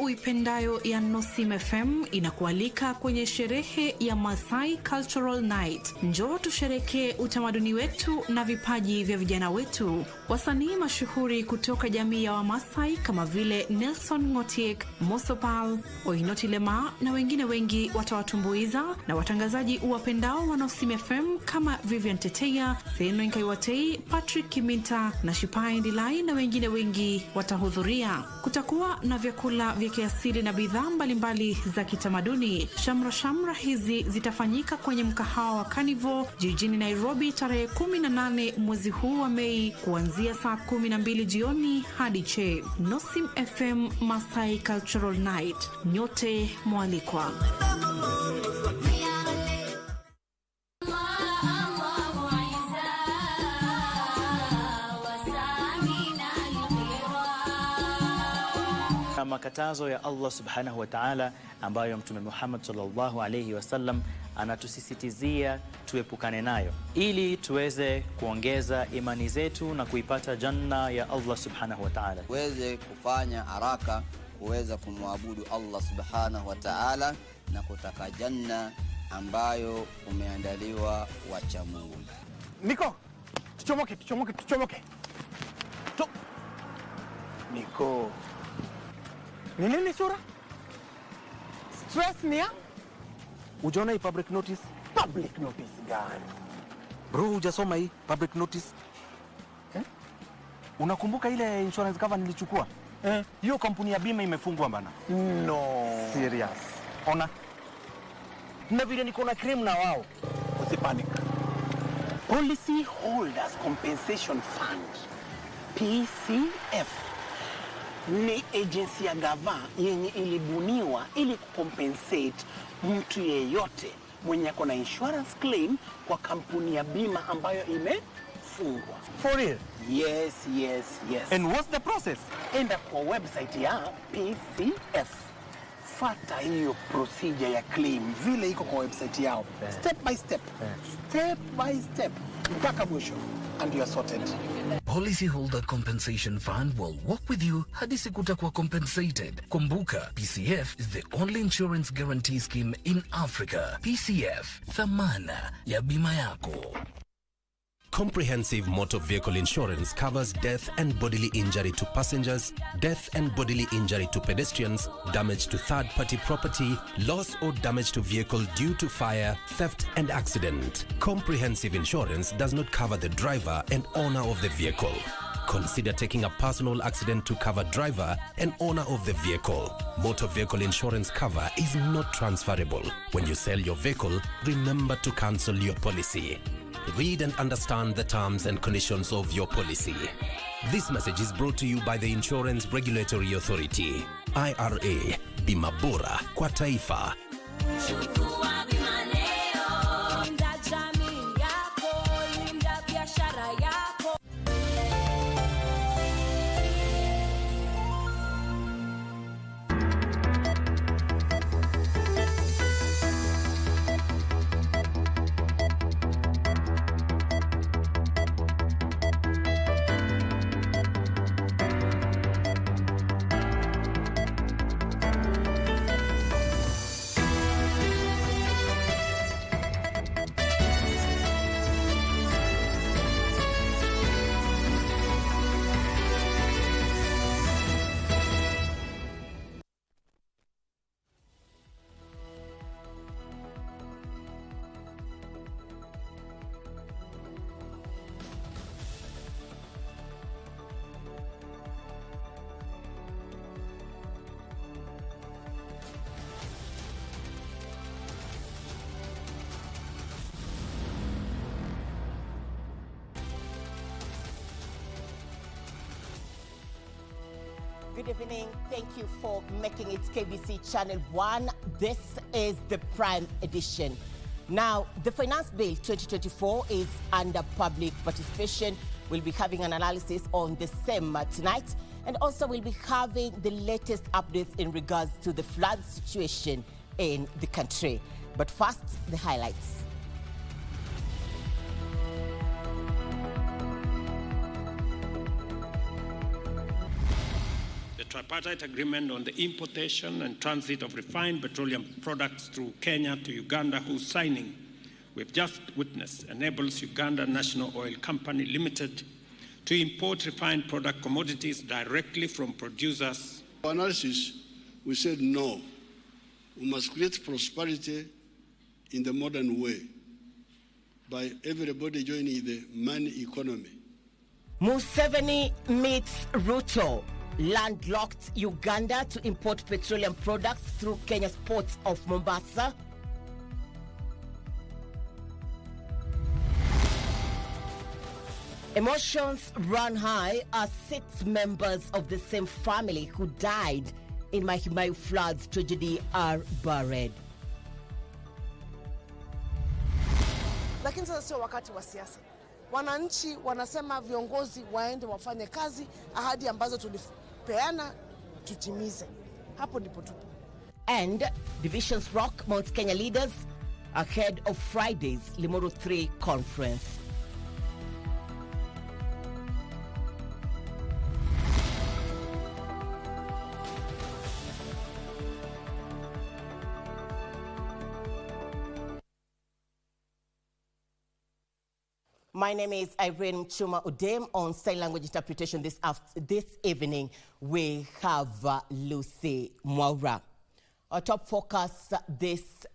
uipendayo ya Nosim FM inakualika kwenye sherehe ya Masai Cultural Night. Njoo tusherekee utamaduni wetu na vipaji vya vijana wetu. Wasanii mashuhuri kutoka jamii ya Wamasai kama vile Nelson Ngotiek, Mosopal, Oinoti Lema na wengine wengi watawatumbuiza, na watangazaji uwapendao wa Nosim FM kama Vivian Teteya, Seno Nkaiwatei, Patrick Kiminta na Shipai Ndilai na wengine wengi watahudhuria. Kutakuwa na vyakula vya kiasili na bidhaa mbalimbali za kitamaduni. Shamra hizi zitafanyika kwenye mkahawa wa Carnival jijini Nairobi tarehe 18 mwezi huu wa Mei kuanzia saa 12 jioni hadi che. Nosim FM Masai Cultural Night. Nyote mwalikwa. Makatazo ya Allah subhanahu wa ta'ala ambayo Mtume Muhammad sallallahu alayhi wasallam anatusisitizia tuepukane nayo ili tuweze kuongeza imani zetu na kuipata janna ya Allah subhanahu wa ta'ala. Tuweze kufanya haraka kuweza kumwabudu Allah subhanahu wa ta'ala na kutaka janna ambayo umeandaliwa wacha Mungu. Niko, tuchomoke. Niko. Ni nini sura? Stress ni ya? Ujaona hii public notice? Public notice gani? Bro, hujasoma hii public notice? Unakumbuka ile insurance cover nilichukua? Hiyo kampuni ya bima imefungwa bana. No. Serious. Ona. Na vile niko na claim na wao. Usipanic. Policy Holders Compensation Fund, PCF, ni agency ya gava yenye ilibuniwa ili kucompensate mtu yeyote mwenye ako na insurance claim kwa kampuni ya bima ambayo imefungwa. For real? Yes. And what's the process? Enda kwa website ya PCF. Fata hiyo procedure ya claim vile iko kwa website yao. Step by step. Step by step. Mpaka mwisho. And you are sorted. Policyholder Compensation Fund will work with you hadi siku utakuwa compensated. Kumbuka, PCF is the only insurance guarantee scheme in Africa. PCF, thamana ya bima yako. Comprehensive motor vehicle insurance covers death and bodily injury to passengers, death and bodily injury to pedestrians, damage to third-party property, loss or damage to vehicle due to fire, theft and accident. Comprehensive insurance does not cover the driver and owner of the vehicle. Consider taking a personal accident to cover driver and owner of the vehicle. Motor vehicle insurance cover is not transferable. When you sell your vehicle, remember to cancel your policy. Read and understand the terms and conditions of your policy. This message is brought to you by the Insurance Regulatory Authority, IRA. Bima bora kwa taifa. Good evening. Thank you for making it KBC Channel 1. This is the Prime Edition. Now, the Finance Bill 2024 is under public participation. We'll be having an analysis on the same tonight. And also we'll be having the latest updates in regards to the flood situation in the country. But first, the highlights. The tripartite agreement on the importation and transit of refined petroleum products through Kenya to Uganda, whose signing we've just witnessed, enables Uganda National Oil Company Limited to import refined product commodities directly from producers. For analysis, we said no. We must create prosperity in the modern way by everybody joining the money economy. Museveni meets Ruto. Landlocked Uganda to import petroleum products through Kenya's ports of Mombasa. Emotions run high as 6 members of the same family who died in Mahimayu floods tragedy are buried. Lakini sasa sio wakati wa siasa. Wananchi wanasema viongozi waende wafanye kazi, ahadi ambazo tulipeana tutimize. Hapo ndipo tupo. And divisions rock Mount Kenya leaders ahead of Friday's Limuru 3 conference. My name is Irene Muchuma Udem. On sign language interpretation this evening, we have Lucy Mwaura. Our top focus this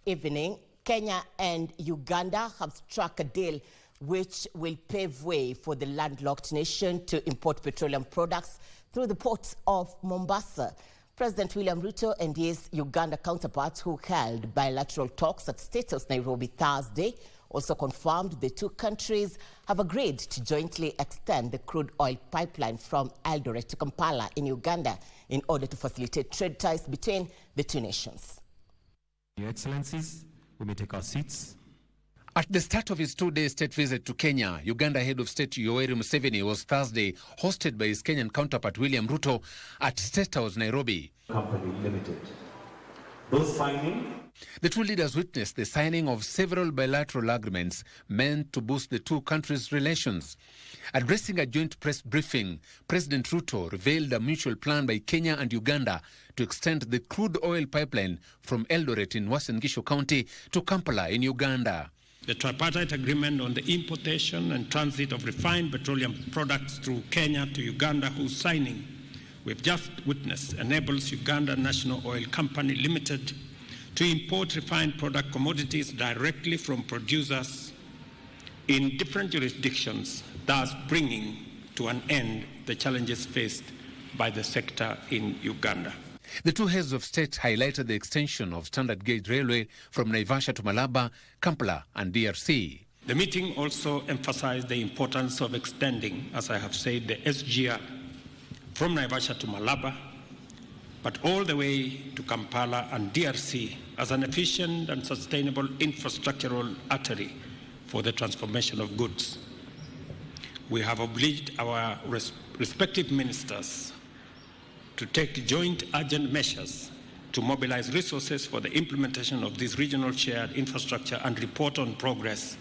evening, Kenya and Uganda have struck a deal which will pave way for the landlocked nation to import petroleum products through the ports of Mombasa. President William Ruto and his Uganda counterparts, who held bilateral talks at State House Nairobi Thursday, also confirmed the two countries have agreed to jointly extend the crude oil pipeline from Eldoret to Kampala in Uganda in order to facilitate trade ties between the two nations. Your Excellencies, we may take our seats. At the start of his 2-day state visit to Kenya, Uganda head of state Yoweri Museveni was Thursday hosted by his Kenyan counterpart William Ruto at State House Nairobi. Company Limited. Those signing. The two leaders witnessed the signing of several bilateral agreements meant to boost the two countries' relations. Addressing a joint press briefing, President Ruto revealed a mutual plan by Kenya and Uganda to extend the crude oil pipeline from Eldoret in Uasin Gishu County to Kampala in Uganda. The tripartite agreement on the importation and transit of refined petroleum products through Kenya to Uganda, whose signing we've just witnessed, enables Uganda National Oil Company Limited to import refined product commodities directly from producers in different jurisdictions, thus bringing to an end the challenges faced by the sector in Uganda. The two heads of state highlighted the extension of standard gauge railway from Naivasha to Malaba, Kampala and DRC. The meeting also emphasized the importance of extending, as I have said, the SGR from Naivasha to Malaba, but all the way to Kampala and DRC as an efficient and sustainable infrastructural artery for the transformation of goods. We have obliged our respective ministers to take joint urgent measures to mobilize resources for the implementation of this regional shared infrastructure and report on progress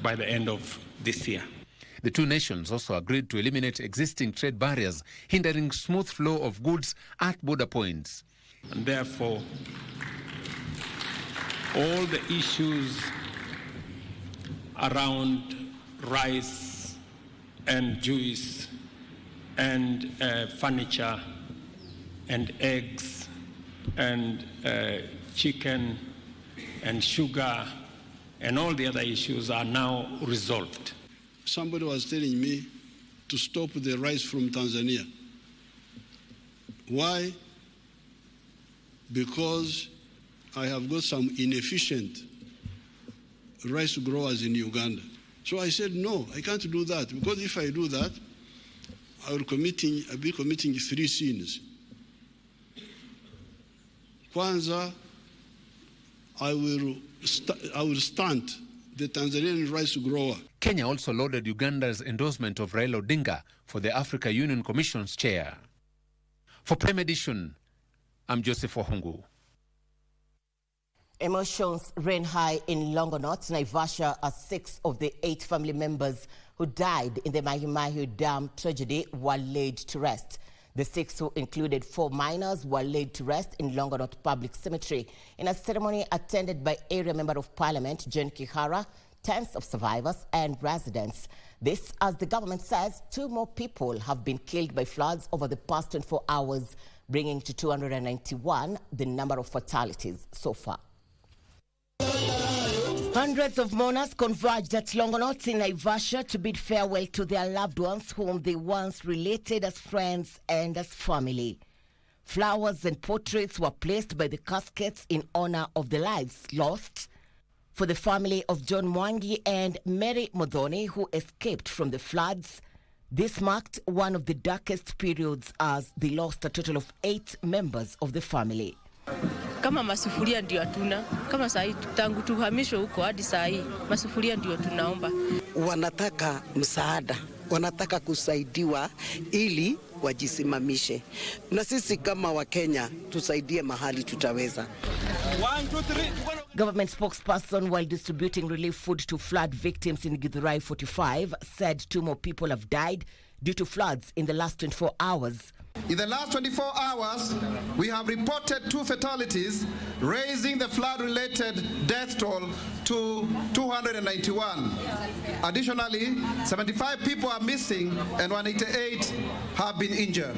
by the end of this year. The two nations also agreed to eliminate existing trade barriers hindering smooth flow of goods at border points. And therefore, all the issues around rice and juice and furniture and eggs and chicken and sugar and all the other issues are now resolved. Somebody was telling me to stop the rice from Tanzania. Why? Because I have got some inefficient rice growers in Uganda. So I said, no, I can't do that, because if I do that, I'll be committing 3 sins. Kwanza, I will stunt the Tanzanian rice grower. Kenya also lauded Uganda's endorsement of Raila Odinga for the Africa Union Commission's chair. For Prime Edition, I'm Joseph Ohungu. Emotions ran high in Longonot, Naivasha, as 6 of the 8 family members who died in the Mahimayu Dam tragedy were laid to rest. The 6, who included 4 minors, were laid to rest in Longonot Public Cemetery in a ceremony attended by Area Member of Parliament Jen Kihara, tens of survivors and residents. This as the government says 2 more people have been killed by floods over the past 24 hours, bringing to 291 the number of fatalities so far. Hundreds of mourners converged at Longonot in Naivasha to bid farewell to their loved ones whom they once related as friends and as family. Flowers and portraits were placed by the caskets in honor of the lives lost. For the family of John Mwangi and Mary Modhoni, who escaped from the floods, this marked one of the darkest periods as they lost a total of 8 members of the family. Kama masufuria ndio hatuna, kama sahi tangu tuhamishwe huko hadi sahi masufuria ndio tunaomba. Wanataka msaada, wanataka kusaidiwa ili wajisimamishe. Na sisi kama Wakenya tusaidie mahali tutaweza. 1, 2, 3. Government spokesperson, while distributing relief food to flood victims in Githurai 45, said 2 more people have died due to floods in the last 24 hours. In the last 24 hours, we have reported 2 fatalities, raising the flood-related death toll to 291. Additionally, 75 people are missing and 188 have been injured.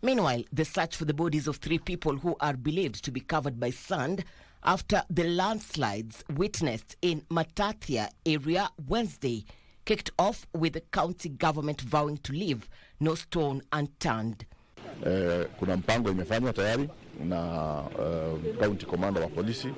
Meanwhile, the search for the bodies of 3 people who are believed to be covered by sand after the landslides witnessed in Matathia area Wednesday kicked off with the county government vowing to leave no stone unturned. Kuna mpango imefanywa tayari na county commander wa polisi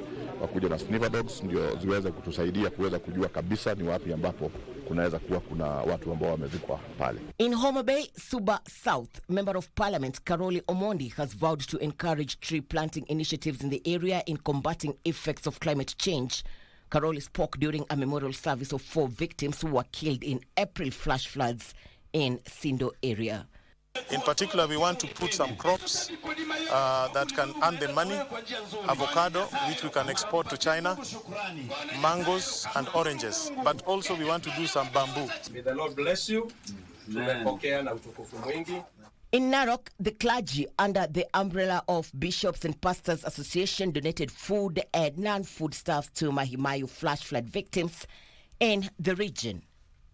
wakuja na sniffer dogs ndio ziweze kutusaidia kuweza kujua kabisa ni wapi ambapo kunaweza kuwa kuna watu ambao wamezikwa pale. In Homa Bay, Suba South, Member of Parliament Karoli Omondi has vowed to encourage tree planting initiatives in the area in combating effects of climate change. Karoli spoke during a memorial service of 4 victims who were killed in April flash floods in Sindo area. In particular, we want to put some crops that can earn the money, avocado, which we can export to China, mangoes and oranges. But also we want to do some bamboo. May the Lord bless you. In Narok, the clergy under the umbrella of Bishops and Pastors Association donated food and non-food stuff to Mahimayu flash flood victims in the region.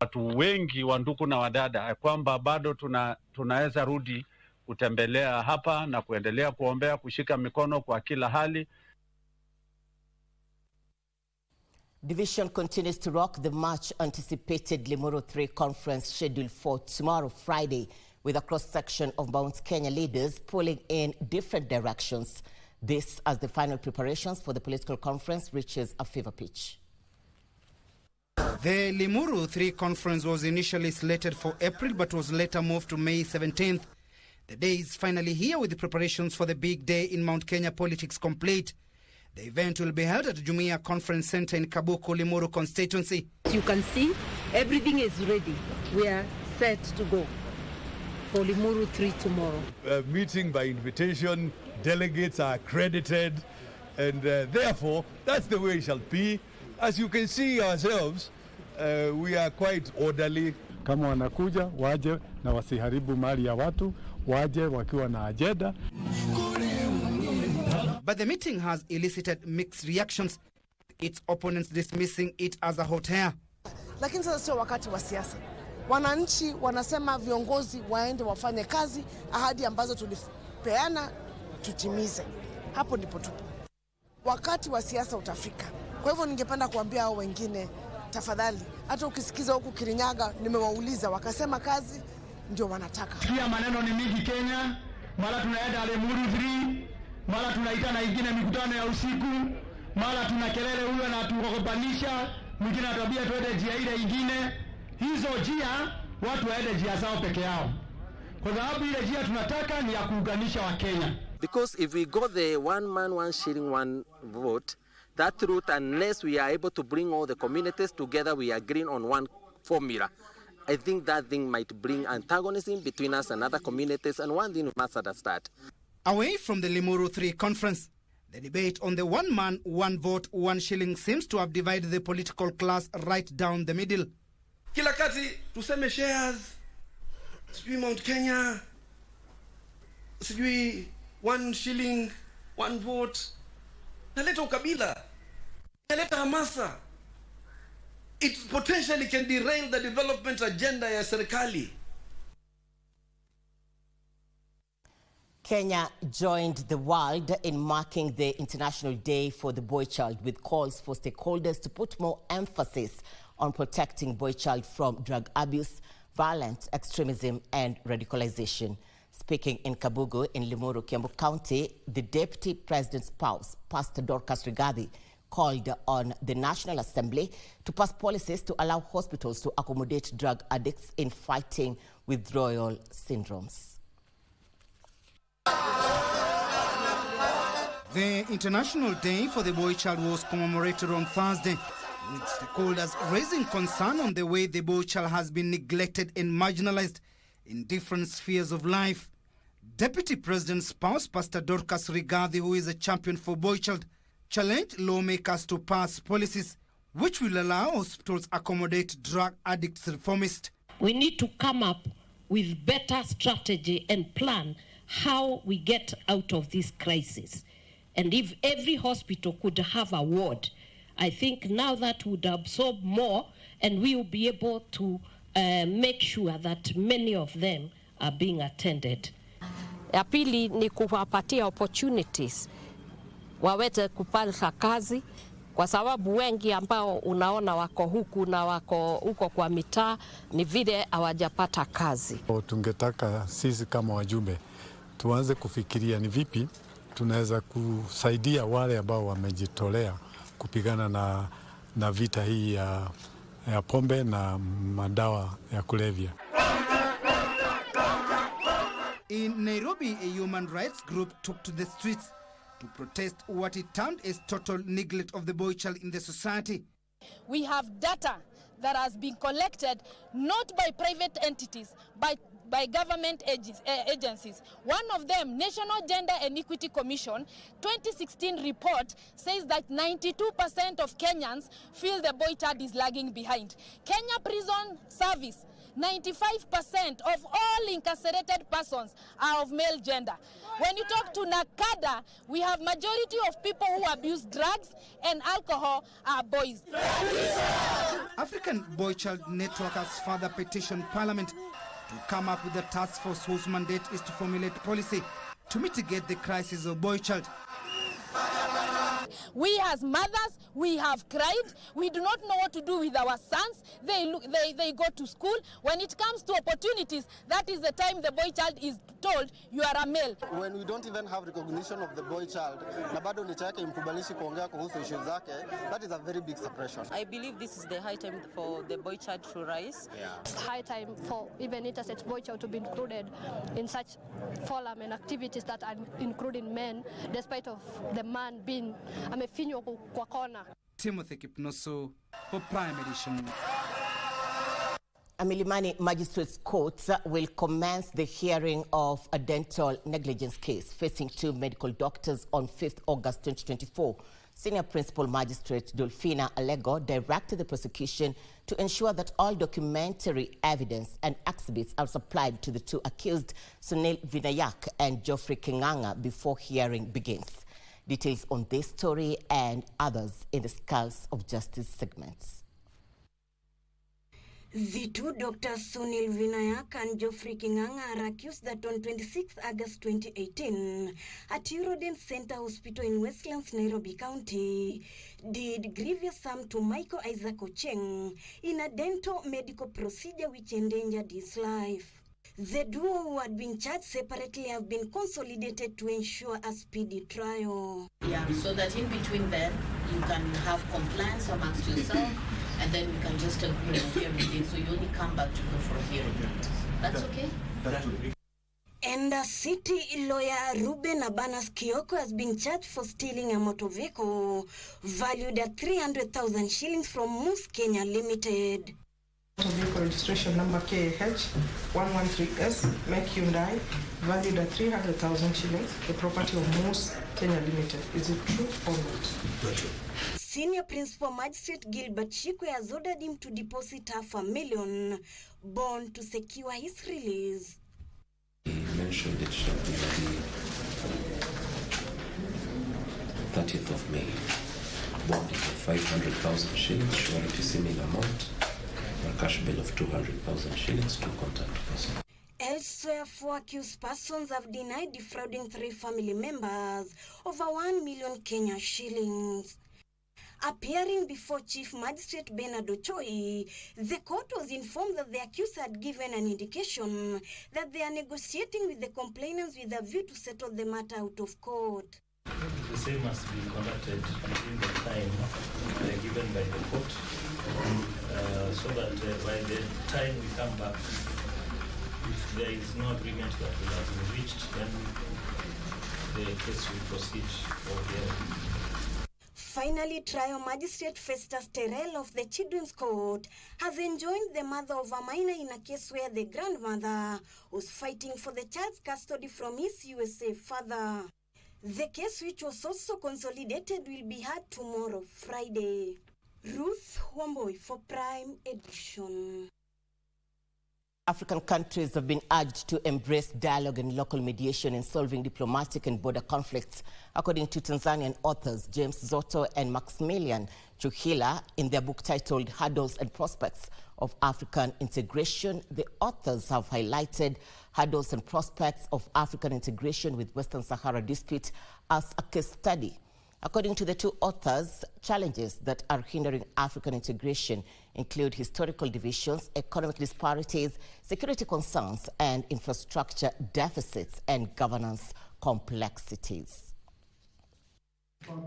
Watu wengi wa ndugu na wadada kwamba bado tunaweza rudi kutembelea hapa na kuendelea kuombea, kushika mikono kwa kila hali. Division continues to rock the much anticipated Limuru 3 conference scheduled for tomorrow Friday, with a cross-section of Mount Kenya leaders pulling in different directions. This as the final preparations for the political conference reaches a fever pitch. The Limuru 3 conference was initially slated for April but was later moved to May 17th. The day is finally here with the preparations for the big day in Mount Kenya politics complete. The event will be held at Jumuiya Conference Center in Kabuku, Limuru constituency. You can see everything is ready. We are set to go for Limuru 3 tomorrow. Meeting by invitation, delegates are accredited, and therefore that's the way it shall be. As you can see ourselves, we are quite orderly. Kama wanakuja waje na wasiharibu mali ya watu, waje wakiwa na agenda. But the meeting has elicited mixed reactions, its opponents dismissing it as a hot air. Lakini sasa sio wakati wa siasa. Wananchi wanasema viongozi waende wafanye kazi, ahadi ambazo tulipeana tutimize. Hapo ndipo tupo. Wakati wa siasa utafika. Kwa hivyo ningependa kuambia hao wengine, tafadhali, hata ukisikiza huku Kirinyaga nimewauliza wakasema kazi ndio wanataka. Pia maneno ni mingi Kenya, mara tunaenda Limuru 3, mara tunaitana ingine mikutano ya usiku, mara tuna kelele huyo na tukokobanisha, mwingine atuambia tuende njia ile ingine. Hizo njia watu waende njia zao peke yao. Kwa sababu ile njia tunataka ni ya kuunganisha wa Kenya. Because if we go the one man, one shilling, one vote, that route, unless we are able to bring all the communities together, we agree on one formula. I think that thing might bring antagonism between us and other communities, and one thing we must understand. Away from the Limuru 3 conference, the debate on the one man, one vote, one shilling seems to have divided the political class right down the middle. Kila kati tuseme shares, Sijui Mount Kenya, sijui 1 shilling, 1 vote. Naleta ukabila, naleta hamasa. It potentially can derail the development agenda ya serikali. Kenya joined the world in marking the International Day for the Boy Child with calls for stakeholders to put more emphasis on protecting boy child from drug abuse, violent extremism and radicalization. Speaking in Kabugu in Limuru, Kiambu County, the Deputy President's spouse, Pastor Dorcas Rigathi, called on the National Assembly to pass policies to allow hospitals to accommodate drug addicts in fighting withdrawal syndromes. The International Day for the Boy Child was commemorated on Thursday, with stakeholders raising concern on the way the boy child has been neglected and marginalized in different spheres of life. Deputy President's spouse, Pastor Dorcas Rigathi, who is a champion for boy child, challenged lawmakers to pass policies which will allow hospitals accommodate drug addicts reformists. We need to come up with better strategy and plan how we get out of this crisis. And if every hospital could have a ward, I think now that would absorb more and we will be able to make sure that many of them are being attended. Ya pili ni kuwapatia opportunities waweze kupata kazi, kwa sababu wengi ambao unaona wako huku na wako huko kwa mitaa ni vile hawajapata kazi. Tungetaka sisi kama wajumbe tuanze kufikiria ni vipi tunaweza kusaidia wale ambao wamejitolea kupigana na vita hii ya pombe na madawa ya kulevya. In Nairobi, a human rights group took to the streets to protest what it termed as total neglect of the boy child in the society. We have data that has been collected not by private entities, but by government agencies. One of them, National Gender and Equity Commission, 2016 report says that 92% of Kenyans feel the boy child is lagging behind. Kenya Prison Service, 95% of all incarcerated persons are of male gender. When you talk to Nakada, we have majority of people who abuse drugs and alcohol are boys. African Boy Child Network has further petitioned Parliament to come up with a task force whose mandate is to formulate policy to mitigate the crisis of boy child. We as mothers, we have cried. We do not know what to do with our sons. They go to school. When it comes to opportunities, that is the time the boy child is told you are a male. When we don't even have recognition of the boy child, na bado licha yake imkubalishi kuongea kuhusu issues zake, that is a very big suppression. I believe this is the high time for the boy child to rise. It's high time for even intersex boy child to be included in such forum and activities that are including men, despite of the man being amefinywa kwa kona. Timothy Kipnoso for Prime Edition. A Milimani Magistrates Court will commence the hearing of a dental negligence case facing 2 medical doctors on 5th August 2024. Senior Principal Magistrate Dolphina Alego directed the prosecution to ensure that all documentary evidence and exhibits are supplied to the 2 accused, Sunil Vinayak and Geoffrey Kinganga, before hearing begins. Details on this story and others in the Skulls of Justice segments. The 2 doctors, Sunil Vinayak and Geoffrey Kinganga, are accused that on 26 August 2018, at Uroden Center Hospital in Westlands, Nairobi County, did grievous harm to Michael Isaac Ocheng in a dental medical procedure which endangered his life. The duo who had been charged separately have been consolidated to ensure a speedy trial. Yeah, so that in between them, you can have compliance amongst yourself, and then we can just agree on a hearing date, so you only come back to go for a hearing date. That's okay? And a city lawyer, Ruben Abanas Kioko, has been charged for stealing a motor vehicle valued at 300,000 shillings from Moose Kenya Limited. Motor vehicle registration number KH113S, Make Hyundai, valued at 300,000 shillings, the property of Moose Kenya Limited. Is it true or not? Not true. Senior Principal Magistrate Gilbert Shikwe has ordered him to deposit $500,000 bond to secure his release. He mentioned it shall be the 30th of May. Bond is of 500,000 shillings, surety similar amount, a cash bill of 200,000 shillings to contact person. Elsewhere, 4 accused persons have denied defrauding 3 family members over 1 million Kenya shillings. Appearing before Chief Magistrate Bernard Ochoi, the court was informed that the accused had given an indication that they are negotiating with the complainants with a view to settle the matter out of court. The same must be conducted within the time given by the court, so that by the time we come back, if there is no agreement that will have been reached, then the case will proceed for hearing. Finally, Trial Magistrate Festus Terrell of the Children's Court has enjoined the mother of a minor in a case where the grandmother was fighting for the child's custody from his USA father. The case, which was also consolidated, will be heard tomorrow, Friday. Ruth Wamboi for Prime Edition. African countries have been urged to embrace dialogue and local mediation in solving diplomatic and border conflicts, according to Tanzanian authors James Zotto and Maximilian Chuhila in their book titled Hurdles and Prospects of African Integration. The authors have highlighted hurdles and prospects of African integration with Western Sahara dispute as a case study. According to the two authors, challenges that are hindering African integration include historical divisions, economic disparities, security concerns, and infrastructure deficits and governance complexities. What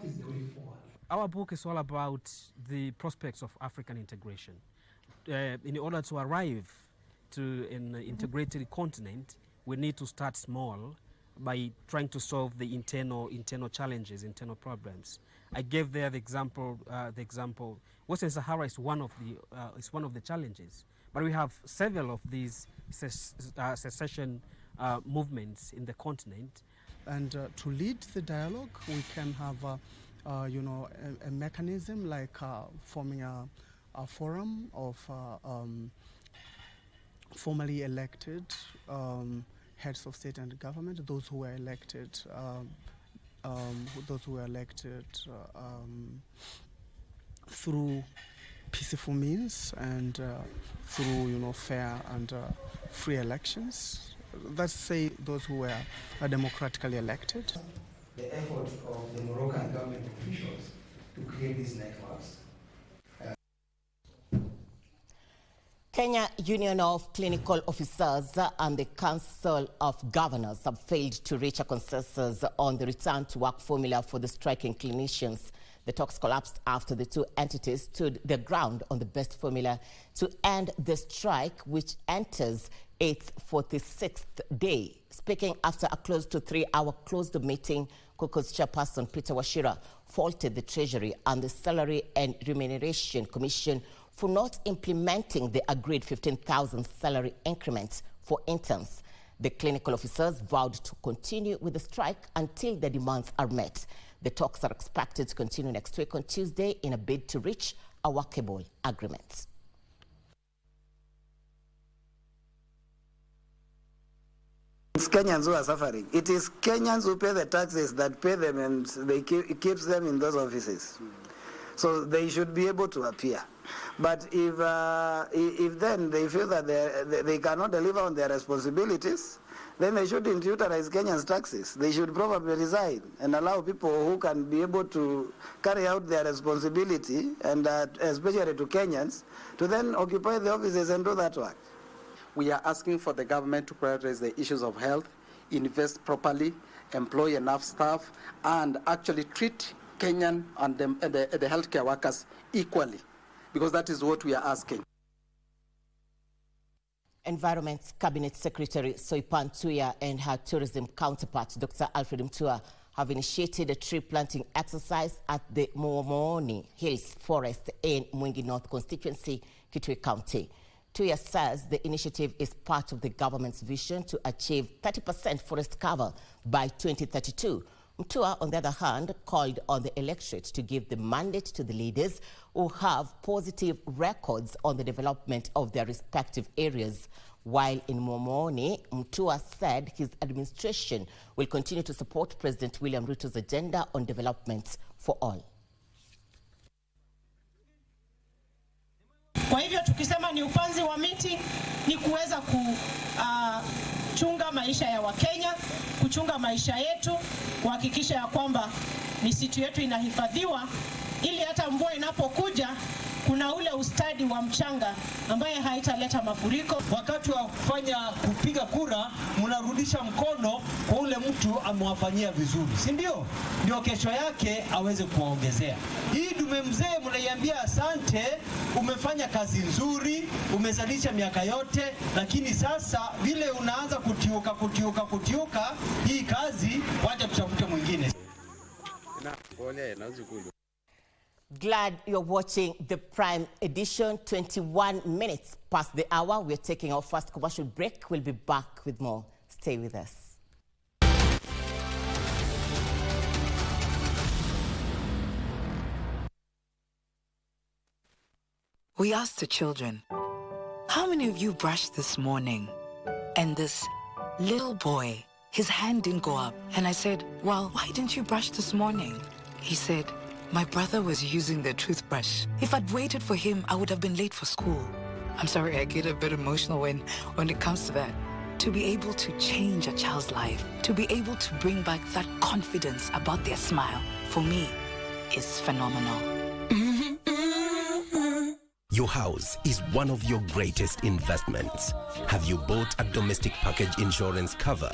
is the way forward? Our book is all about the prospects of African integration. In order to arrive to an integrated continent, we need to start small by trying to solve the internal challenges, internal problems. I gave there the example. Western Sahara is one of the challenges, but we have several of these secession movements in the continent. And to lead the dialogue, we can have a mechanism like forming a forum of formally elected heads of state and government, those who were elected, through peaceful means and through fair and free elections. Let's say those who were democratically elected. The effort of the Moroccan government officials to create these networks. Kenya Union of Clinical Officers and the Council of Governors have failed to reach a consensus on the return to work formula for the striking clinicians. The talks collapsed after the two entities stood their ground on the best formula to end the strike, which enters its 46th day. Speaking after a close to 3-hour closed meeting, COCO's chairperson Peter Wachira faulted the Treasury and the Salary and Remuneration Commission for not implementing the agreed 15,000 salary increments for interns. The clinical officers vowed to continue with the strike until their demands are met. The talks are expected to continue next week on Tuesday in a bid to reach a workable agreement. It's Kenyans who are suffering. It is Kenyans who pay the taxes that pay them, and it keeps them in those offices. So they should be able to appear. But if then they feel that they cannot deliver on their responsibilities, then they shouldn't utilize Kenyans' taxes. They should probably resign and allow people who can be able to carry out their responsibility, and especially to Kenyans, to then occupy the offices and do that work. We are asking for the government to prioritize the issues of health, invest properly, employ enough staff, and actually treat Kenyan and the healthcare workers equally, because that is what we are asking. Environment Cabinet Secretary Soipan Tuya and her tourism counterpart, Dr. Alfred Mtua, have initiated a tree planting exercise at the Moomoni Hills Forest in Mwingi North constituency, Kitui County. Tuya says the initiative is part of the government's vision to achieve 30% forest cover by 2032, Muchuma, on the other hand, called on the electorate to give the mandate to the leaders who have positive records on the development of their respective areas. While in Momoni, Muchuma said his administration will continue to support President William Ruto's agenda on development for all. Kwa hivyo tukisema ni upanzi wa miti ni kuweza kuchunga maisha ya Wakenya, kuchunga maisha yetu, kuhakikisha ya kwamba misitu yetu inahifadhiwa ili hata mvua inapokuja kuna ule ustadi wa mchanga ambaye haitaleta mafuriko. Wakati wa kupiga kura, mnarudisha mkono kwa ule mtu amewafanyia vizuri, si ndio? Ndio kesho yake aweze kuwaongezea. Hii dume mzee mnaiambia asante, umefanya kazi nzuri, umezalisha miaka yote, lakini sasa vile unaanza kutiuka hii kazi, wacha tutafute mwingine. Glad you're watching the Prime Edition. 21 minutes past the hour. We're taking our first commercial break. We'll be back with more. Stay with us. We asked the children, how many of you brushed this morning? And this little boy, his hand didn't go up. And I said, well, why didn't you brush this morning? He said, my brother was using the toothbrush. If I'd waited for him, I would have been late for school. I'm sorry, I get a bit emotional when it comes to that. To be able to change a child's life, to be able to bring back that confidence about their smile, for me, is phenomenal. Your house is one of your greatest investments. Have you bought a domestic package insurance cover?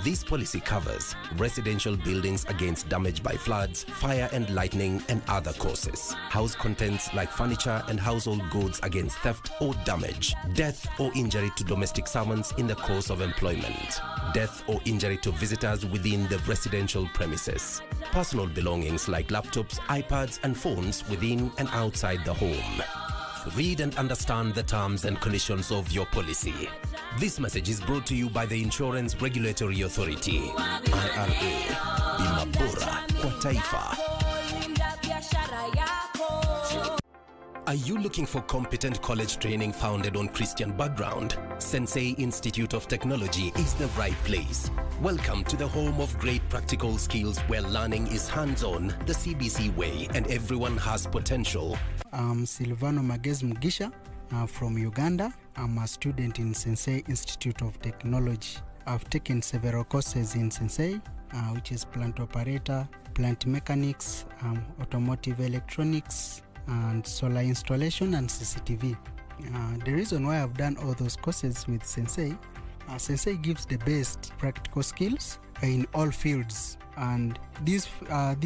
This policy covers residential buildings against damage by floods, fire and lightning, and other causes. House contents like furniture and household goods against theft or damage. Death or injury to domestic servants in the course of employment. Death or injury to visitors within the residential premises. Personal belongings like laptops, iPads, and phones within and outside the home. Read and understand the terms and conditions of your policy. This message is brought to you by the Insurance Regulatory Authority, IRA. Bima bora kwa taifa. Are you looking for competent college training founded on Christian background? Sensei Institute of Technology is the right place. Welcome to the home of great practical skills where learning is hands-on, the CBC way, and everyone has potential. I'm Silvano Magez Mugisha from Uganda. I'm a student in Sensei Institute of Technology. I've taken several courses in Sensei, which is plant operator, plant mechanics, automotive electronics, and solar installation and CCTV. The reason why I've done all those courses with Sensei, Sensei gives the best practical skills in all fields, and these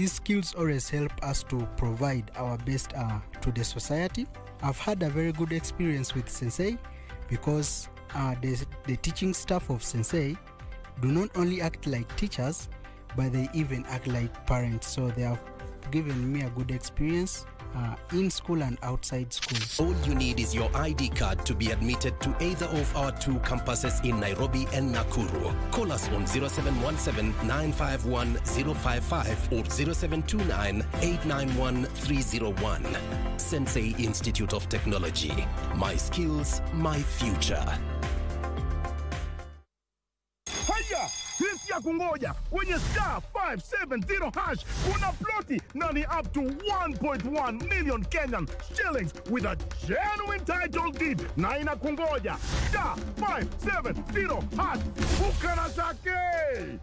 skills always help us to provide our best to the society. I've had a very good experience with Sensei because the teaching staff of Sensei do not only act like teachers, but they even act like parents. So they have given me a good experience in school and outside school. All you need is your ID card to be admitted to either of our two campuses in Nairobi and Nakuru. Call us on 0717-951-055 or 0729-891-301. Sensei Institute of Technology. My skills, my future. Haya, hisi ya kungoja kwenye star 570 hash kuna ploti na ni up to 1.1 million Kenyan shillings with a genuine title deed na inakungoja. Star 570 hash, bukana zake.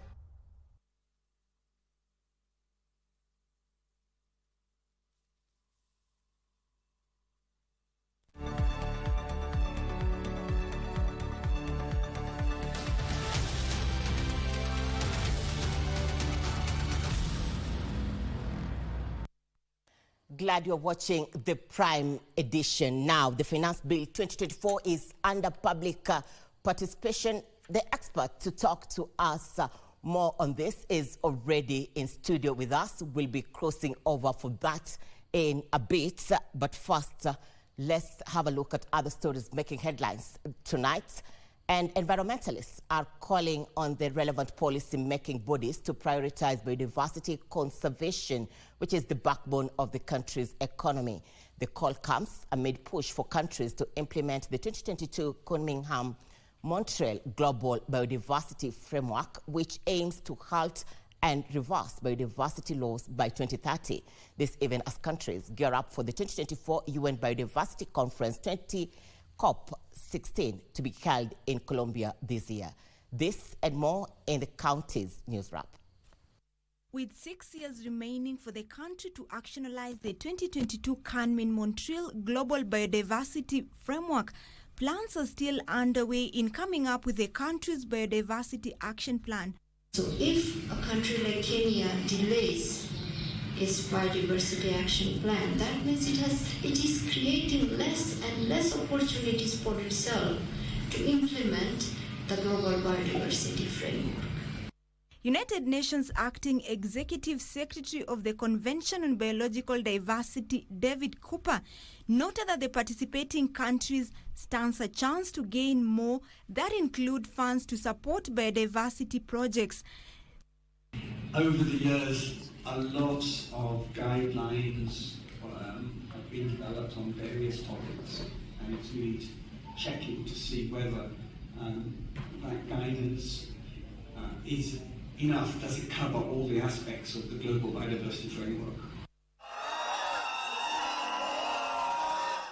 Glad you're watching the Prime Edition. Now, the Finance Bill 2024 is under public participation. The expert to talk to us more on this is already in studio with us. We'll be crossing over for that in a bit. But first, let's have a look at other stories making headlines tonight. And environmentalists are calling on the relevant policy-making bodies to prioritize biodiversity conservation, which is the backbone of the country's economy. The call comes amid push for countries to implement the 2022 Kunming-Montreal Global Biodiversity Framework, which aims to halt and reverse biodiversity laws by 2030. This even as countries gear up for the 2024 UN Biodiversity Conference COP16 to be held in Colombia this year. This and more in the county's news wrap. With 6 years remaining for the country to actionalize the 2022 Kunming-Montreal Global Biodiversity Framework, plans are still underway in coming up with the country's biodiversity action plan. So if a country like Kenya delays its biodiversity action plan, that means it is creating less and less opportunities for itself to implement the global biodiversity framework. United Nations Acting Executive Secretary of the Convention on Biological Diversity, David Cooper, noted that the participating countries stands a chance to gain more that include funds to support biodiversity projects. Over the years, a lot of guidelines have been developed on various topics, and it's need checking to see whether that guidance is enough. Does it cover all the aspects of the global biodiversity framework?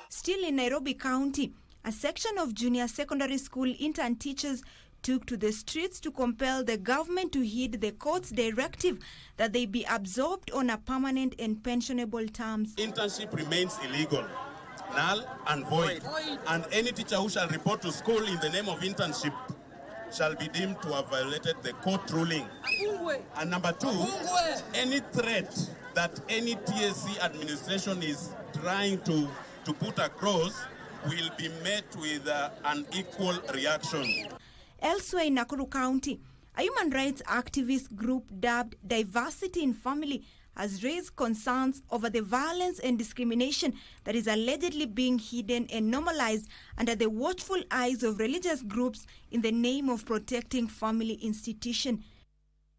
Still in Nairobi County, a section of junior secondary school intern teachers took to the streets to compel the government to heed the court's directive that they be absorbed on a permanent and pensionable terms. Internship remains illegal, null and void, and any teacher who shall report to school in the name of internship shall be deemed to have violated the court ruling. And number two, any threat that any TSC administration is trying to put across will be met with an equal reaction. Elsewhere in Nakuru County, a human rights activist group dubbed Diversity in Family has raised concerns over the violence and discrimination that is allegedly being hidden and normalized under the watchful eyes of religious groups in the name of protecting family institutions.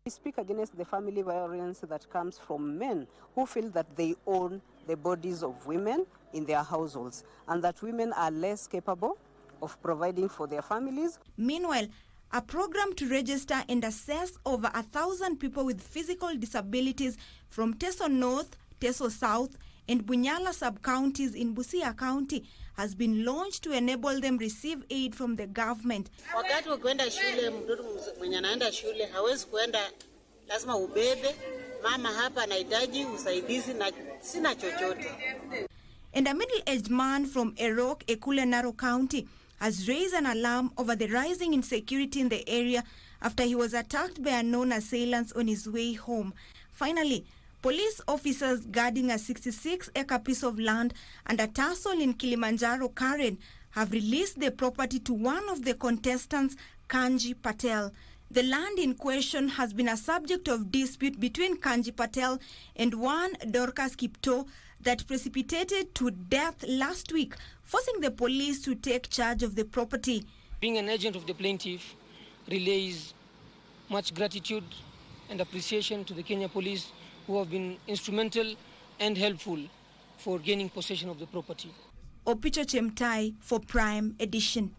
We speak against the family violence that comes from men who feel that they own the bodies of women in their households and that women are less capable of providing for their families. Meanwhile, a program to register and assess over 1,000 people with physical disabilities from Teso North, Teso South, and Bunyala sub-counties in Busia County has been launched to enable them receive aid from the government. Wakati ukwenda shule, mtoto mwenye anaenda shule hawezi kwenda, lazima ubebe. Mama hapa anahitaji usaidizi na sina chochote. And a middle-aged man from Erok, Ekule, Narok County has raised an alarm over the rising insecurity in the area after he was attacked by unknown assailants on his way home. Finally, police officers guarding a 66-acre piece of land and a tussle in Kilimanjaro, Karen, have released the property to one of the contestants, Kanji Patel. The land in question has been a subject of dispute between Kanji Patel and one Dorcas Kipto that precipitated to death last week, forcing the police to take charge of the property. Being an agent of the plaintiff relays much gratitude and appreciation to the Kenya police who have been instrumental and helpful for gaining possession of the property. Opicho Chemtai for Prime Edition.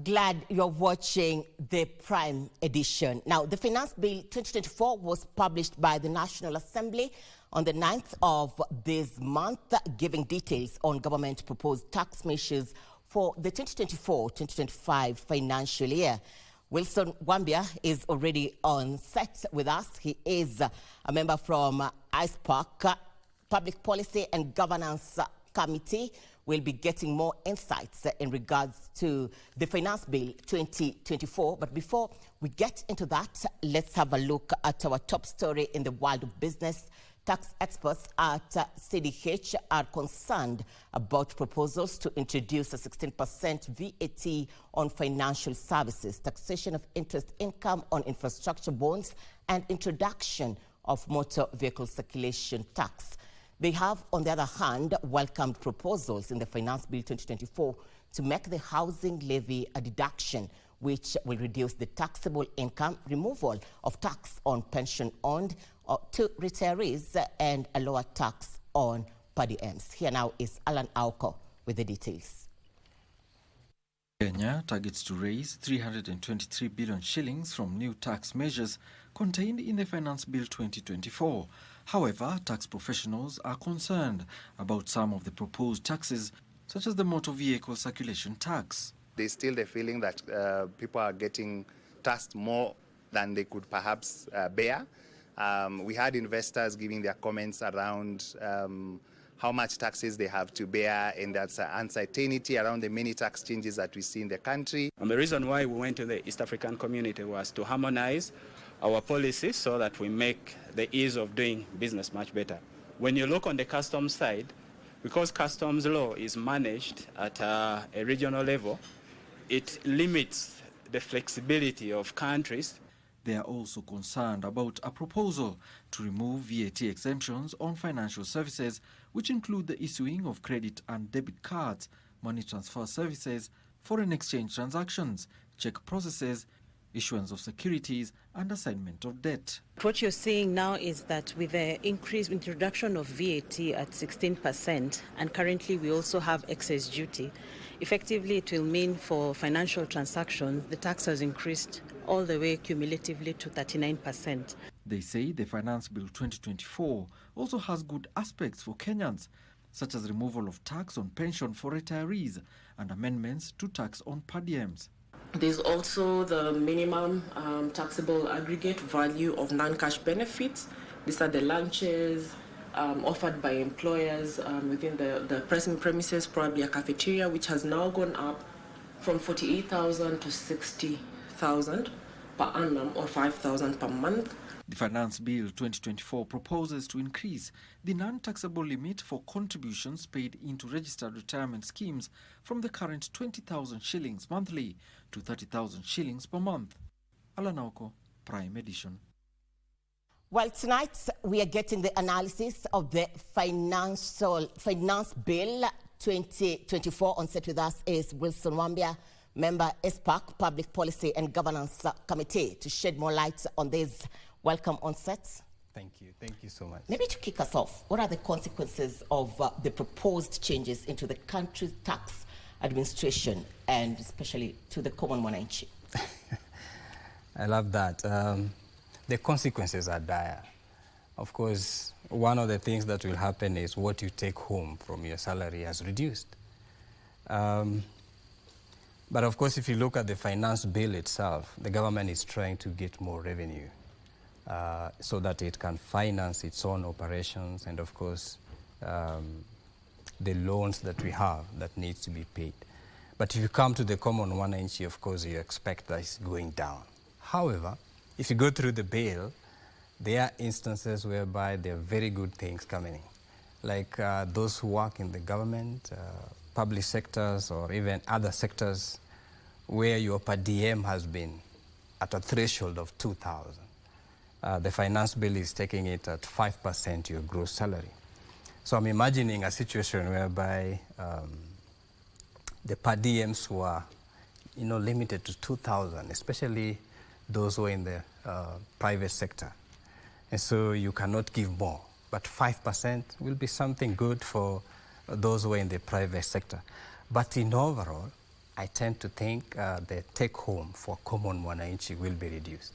Glad you're watching the Prime Edition. Now, the Finance Bill 2024 was published by the National Assembly on the 9th of this month, giving details on government proposed tax measures for the 2024-2025 financial year. Wilson Wambia is already on set with us. He is a member from ISPAC, Public Policy and Governance Committee. we'll be getting more insights in regards to the Finance Bill 2024. But before we get into that, let's have a look at our top story in the world of business. Tax experts at CDH are concerned about proposals to introduce a 16% VAT on financial services, taxation of interest income on infrastructure bonds, and introduction of motor vehicle circulation tax. They have, on the other hand, welcomed proposals in the Finance Bill 2024 to make the housing levy a deduction, which will reduce the taxable income, removal of tax on pension earned to retirees, and a lower tax on per diems. Here now is Alan Auko with the details. Kenya targets to raise 323 billion shillings from new tax measures contained in the Finance Bill 2024. However, tax professionals are concerned about some of the proposed taxes, such as the motor vehicle circulation tax. There's still the feeling that people are getting taxed more than they could perhaps bear. We had investors giving their comments around how much taxes they have to bear, and that's uncertainty around the many tax changes that we see in the country. And the reason why we went to the East African community was to harmonize our policies so that we make the ease of doing business much better. When you look on the customs side, because customs law is managed at a regional level, it limits the flexibility of countries. They are also concerned about a proposal to remove VAT exemptions on financial services, which include the issuing of credit and debit cards, money transfer services, foreign exchange transactions, check processes, issuance of securities, and assignment of debt. What you're seeing now is that with the increased introduction of VAT at 16%, and currently we also have excess duty, effectively it will mean for financial transactions, the tax has increased all the way cumulatively to 39%. They say the Finance Bill 2024 also has good aspects for Kenyans, such as removal of tax on pension for retirees and amendments to tax on per diems. There's also the minimum taxable aggregate value of non-cash benefits. These are the lunches offered by employers within the present premises, probably a cafeteria, which has now gone up from 48,000 to 60,000 per annum, or 5,000 per month. The Finance Bill 2024 proposes to increase the non-taxable limit for contributions paid into registered retirement schemes from the current 20,000 shillings monthly to 30,000 shillings per month. Alanauko, Prime Edition. Well, tonight we are getting the analysis of the Finance Bill 2024. On set with us is Wilson Wambia, member SPAC, Public Policy and Governance Committee, to shed more light on this. Welcome on set. Thank you so much. Maybe to kick us off, what are the consequences of the proposed changes into the country's tax administration, and especially to the common mwananchi? I love that. The consequences are dire. Of course, one of the things that will happen is what you take home from your salary has reduced. But of course, if you look at the finance bill itself, the government is trying to get more revenue so that it can finance its own operations and, of course, the loans that we have that needs to be paid. But if you come to the common mwananchi, of course, you expect that it's going down. However, if you go through the bill, there are instances whereby there are very good things coming in, like those who work in the government, public sectors, or even other sectors where your per diem has been at a threshold of 2,000. The finance bill is taking it at 5% your gross salary. So I'm imagining a situation whereby the per diems were, limited to 2,000, especially those who are in the private sector. And so you cannot give more, but 5% will be something good for those who are in the private sector. But in overall, I tend to think the take-home for common mwananchi will be reduced.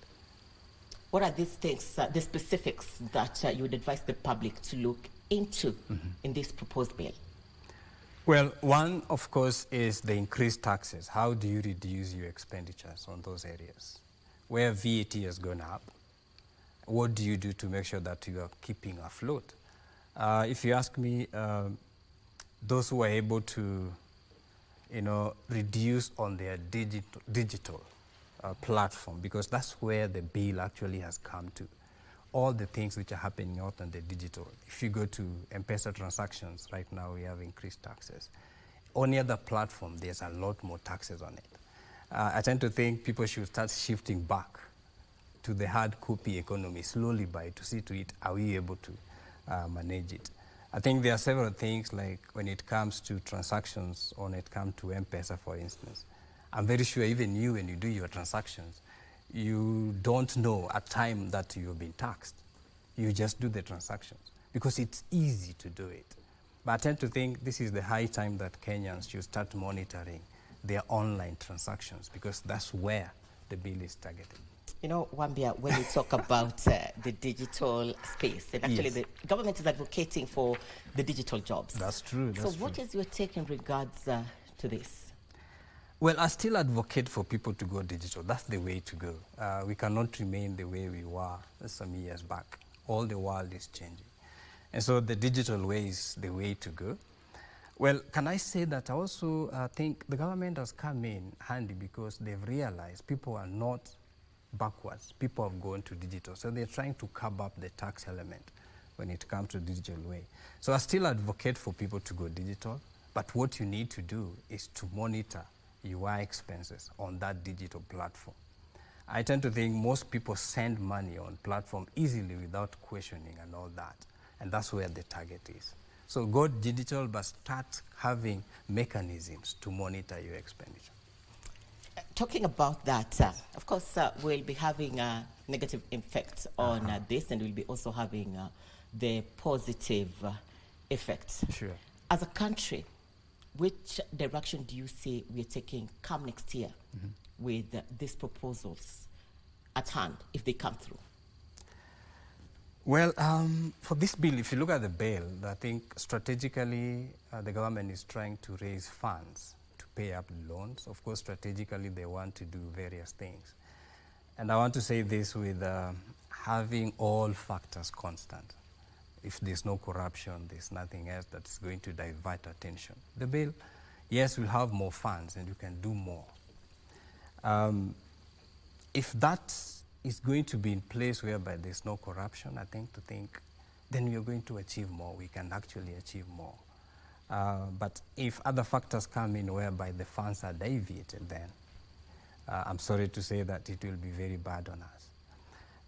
What are these things, the specifics that you would advise the public to look into in this proposed bill? Well, one, of course, is the increased taxes. How do you reduce your expenditures on those areas? Where VAT has gone up, what do you do to make sure that you are keeping afloat? If you ask me, those who are able to, reduce on their digital platform, because that's where the bill actually has come to. All the things which are happening out on the digital. If you go to M-Pesa transactions, right now we have increased taxes. On the other platform, there's a lot more taxes on it. I tend to think people should start shifting back to the hard copy economy slowly to see to it, are we able to manage it? I think there are several things, like when it comes to transactions, or when it comes to M-Pesa, for instance. I'm very sure even you, when you do your transactions, you don't know at time that you've been taxed. You just do the transactions because it's easy to do it. But I tend to think this is the high time that Kenyans should start monitoring their online transactions, because that's where the bill is targeted. You know, Wambia, when you talk about the digital space, and actually the government is advocating for the digital jobs. That's true. So what is your take in regards to this? Well, I still advocate for people to go digital. That's the way to go. We cannot remain the way we were some years back. All the world is changing. And so the digital way is the way to go. Well, can I say that I also think the government has come in handy, because they've realized people are not backwards. People have gone to digital. So they're trying to curb up the tax element when it comes to digital way. So I still advocate for people to go digital, but what you need to do is to monitor your expenses on that digital platform. I tend to think most people send money on platform easily without questioning and all that. And that's where the target is. So go digital, but start having mechanisms to monitor your expenditure. Talking about that, of course, we'll be having negative effects on this, and we'll be also having the positive effects. Sure. As a country, which direction do you see we're taking come next year with these proposals at hand, if they come through? Well, for this bill, if you look at the bill, I think strategically the government is trying to raise funds to pay up loans. Of course, strategically they want to do various things. And I want to say this with having all factors constant. If there's no corruption, there's nothing else that's going to divert attention. The bill, yes, will have more funds and you can do more. If that is going to be in place whereby there's no corruption, I think then we are going to achieve more. We can actually achieve more. But if other factors come in whereby the funds are deviated, then I'm sorry to say that it will be very bad on us.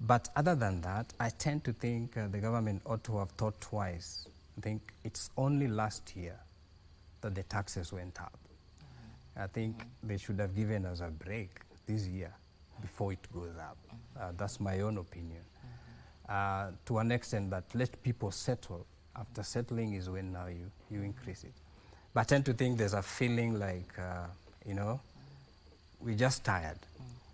But other than that, I tend to think the government ought to have thought twice. I think it's only last year that the taxes went up. I think they should have given us a break this year before it goes up. That's my own opinion. To an extent that let people settle. After settling is when now you increase it. But I tend to think there's a feeling like, we're just tired.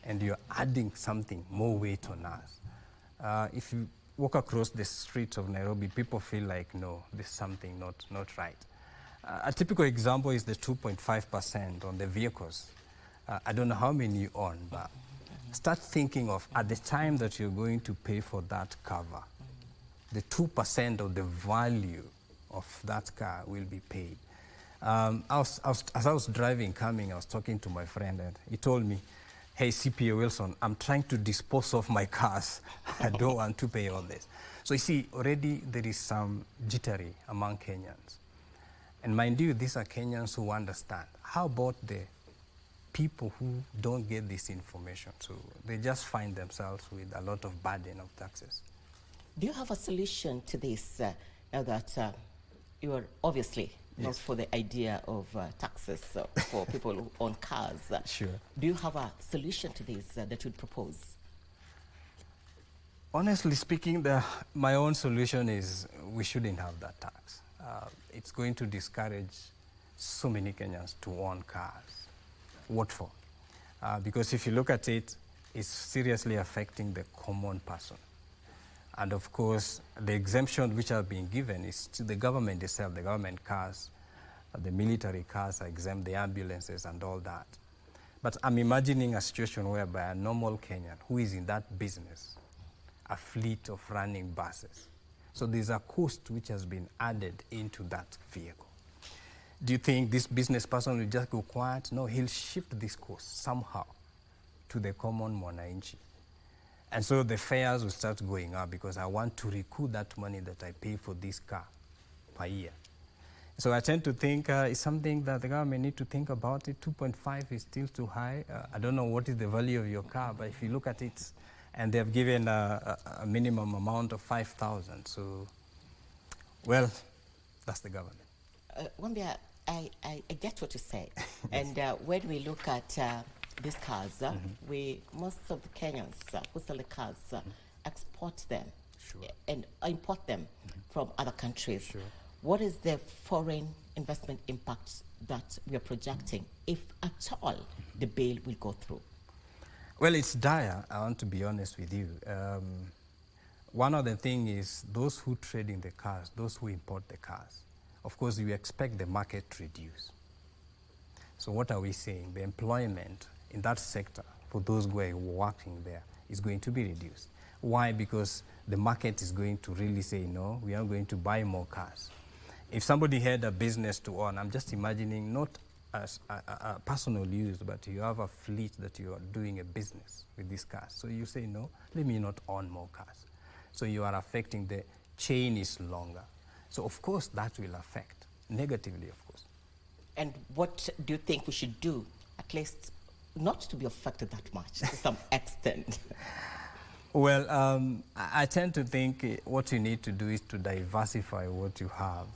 And you're adding something more weight on us. If you walk across the streets of Nairobi, people feel like, no, there's something not right. A typical example is the 2.5% on the vehicles. I don't know how many you own, but start thinking of at the time that you're going to pay for that cover, the 2% of the value of that car will be paid. As I was driving, coming, I was talking to my friend, and he told me, hey, CPA Wilson, I'm trying to dispose of my cars. I don't want to pay all this. So you see, already there is some jittery among Kenyans. And mind you, these are Kenyans who understand. How about the people who don't get this information? So they just find themselves with a lot of burden of taxes. Do you have a solution to this now that you are obviously not for the idea of taxes for people who own cars? Sure. Do you have a solution to this that you'd propose? Honestly speaking, my own solution is we shouldn't have that tax. It's going to discourage so many Kenyans to own cars. What for? Because if you look at it, it's seriously affecting the common person. And of course, the exemption which are being given is to the government itself. The government cars, the military cars are exempt, the ambulances and all that. But I'm imagining a situation whereby a normal Kenyan who is in that business, a fleet of running buses. So there's a cost which has been added into that vehicle. Do you think this business person will just go quiet? No, he'll shift this cost somehow to the common mwananchi. And so the fares will start going up because I want to recoup that money that I pay for this car per year. So I tend to think it's something that the government need to think about it. 2.5 is still too high. I don't know what is the value of your car, but if you look at it, and they've given a minimum amount of 5,000. So, well, that's the government. Wambia, I get what you say. And when we look at these cars, most of the Kenyans who sell the cars export them and import them from other countries. Sure. What is the foreign investment impact that we are projecting, if at all the bill will go through? Well, it's dire, I want to be honest with you. One of the things is those who trade in the cars, those who import the cars, of course, you expect the market to reduce. So what are we saying? The employment in that sector for those who are working there is going to be reduced. Why? Because the market is going to really say, no, we are going to buy more cars. If somebody had a business to own, I'm just imagining not as a personal use, but you have a fleet that you are doing a business with these cars. So you say, no, let me not own more cars. So you are affecting the chain is longer. So of course that will affect negatively, of course. And what do you think we should do, at least not to be affected that much to some extent? Well, I tend to think what you need to do is to diversify what you have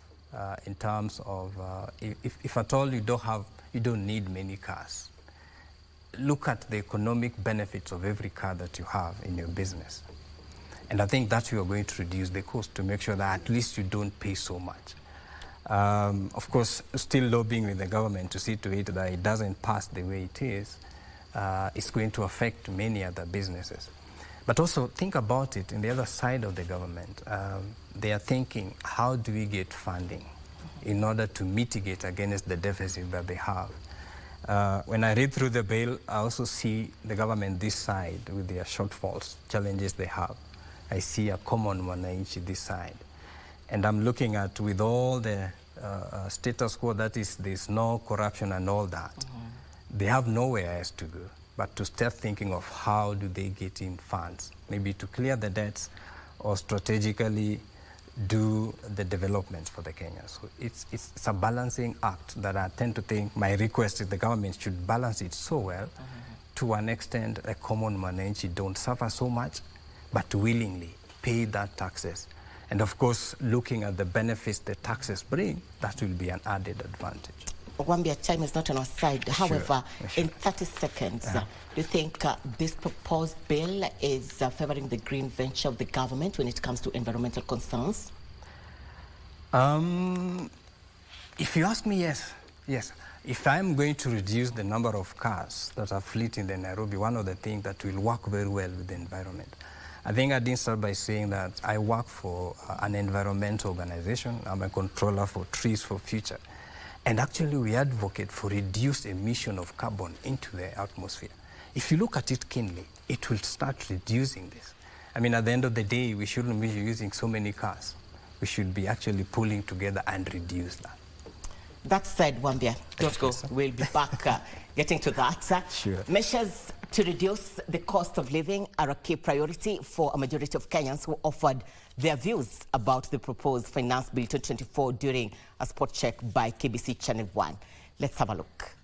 in terms of if at all you don't need many cars. Look at the economic benefits of every car that you have in your business. And I think that you are going to reduce the cost to make sure that at least you don't pay so much. Of course, still lobbying with the government to see to it that it doesn't pass the way it is. It's going to affect many other businesses. But also think about it in the other side of the government. They are thinking, how do we get funding in order to mitigate against the deficit that they have? When I read through the bill, I also see the government this side with their shortfalls, challenges they have. I see a common mwananchi this side. And I'm looking at with all the status quo, that is, there's no corruption and all that. They have nowhere else to go but to start thinking of how do they get in funds, maybe to clear the debts or strategically do the developments for the Kenyans. So it's a balancing act that I tend to think my request is the government should balance it so well to an extent a common mwananchi don't suffer so much, but willingly pay that taxes. And of course, looking at the benefits the taxes bring, that will be an added advantage. Wambia, time is not on our side. However, in 30 seconds, do you think this proposed bill is favoring the green venture of the government when it comes to environmental concerns? If you ask me, yes. Yes. If I'm going to reduce the number of cars that are fleet in the Nairobi, one of the things that will work very well with the environment. I think I didn't start by saying that I work for an environmental organization. I'm a controller for Trees for Future. And actually, we advocate for reduced emission of carbon into the atmosphere. If you look at it keenly, it will start reducing this. I mean, at the end of the day, we shouldn't be using so many cars. We should be actually pulling together and reduce that. That said, Wambia, don't go. We'll be back getting to that. Sure. Measures to reduce the cost of living are a key priority for a majority of Kenyans who offered their views about the proposed Finance Bill 2024 during a spot check by KBC Channel 1. Let's have a look.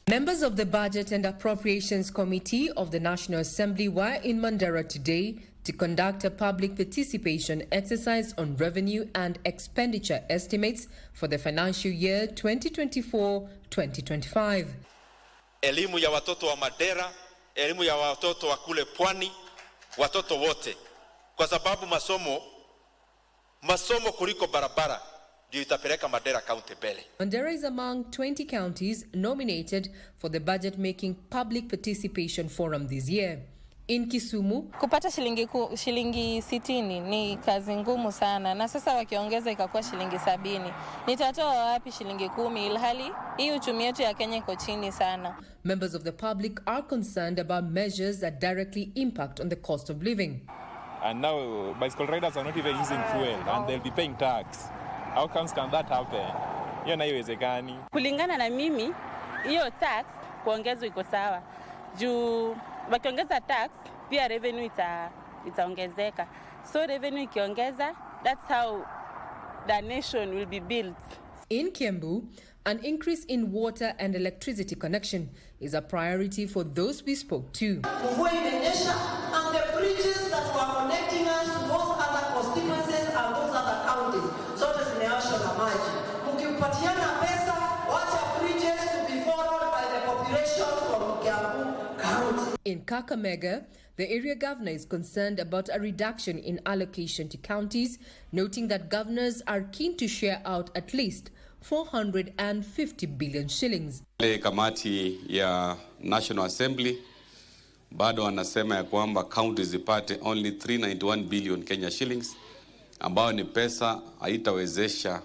Members of the Budget and Appropriations Committee of the National Assembly were in Mandera today to conduct a public participation exercise on revenue and expenditure estimates for the financial year 2024-2025. Elimu ya watoto wa Mandera, elimu ya watoto wa kule pwani, watoto wote. Kwa sababu masomo kuliko barabara ndio itapeleka Mandera County mbele. Mandera is among 20 counties nominated for the budget-making public participation forum this year. In Kisumu, kupata shilingi 60 ni kazi ngumu sana, na sasa wakiongeza ikakuwa shilingi 70. Nitatoa wapi shilingi 10 ilhali hii uchumi yetu ya Kenya iko chini sana. Members of the public are concerned about measures that directly impact on the cost of living. And now bicycle riders are not even using fuel and they'll be paying tax. How can that happen? Hiyo na haiwezekani. Kulingana na mimi, hiyo tax kuongezwa iko sawa. Juu wakiongeza tax, pia revenue itaongezeka. So revenue ikiongeza, that's how the nation will be built. In Kiambu, an increase in water and electricity connection is a priority for those we spoke to. Mvua imenyesha, and the bridges that were connecting us to those other constituencies and those other counties, zote zimeashwa na maji. Mkipatiana pesa, wacha bridges to be followed by the population from Kiambu County. In Kakamega, the area governor is concerned about a reduction in allocation to counties, noting that governors are keen to share out at least 450 billion shillings. Kamati ya National Assembly bado wanasema ya kwamba counties zipate only 391 billion Kenya shillings, ambao ni pesa haitawezesha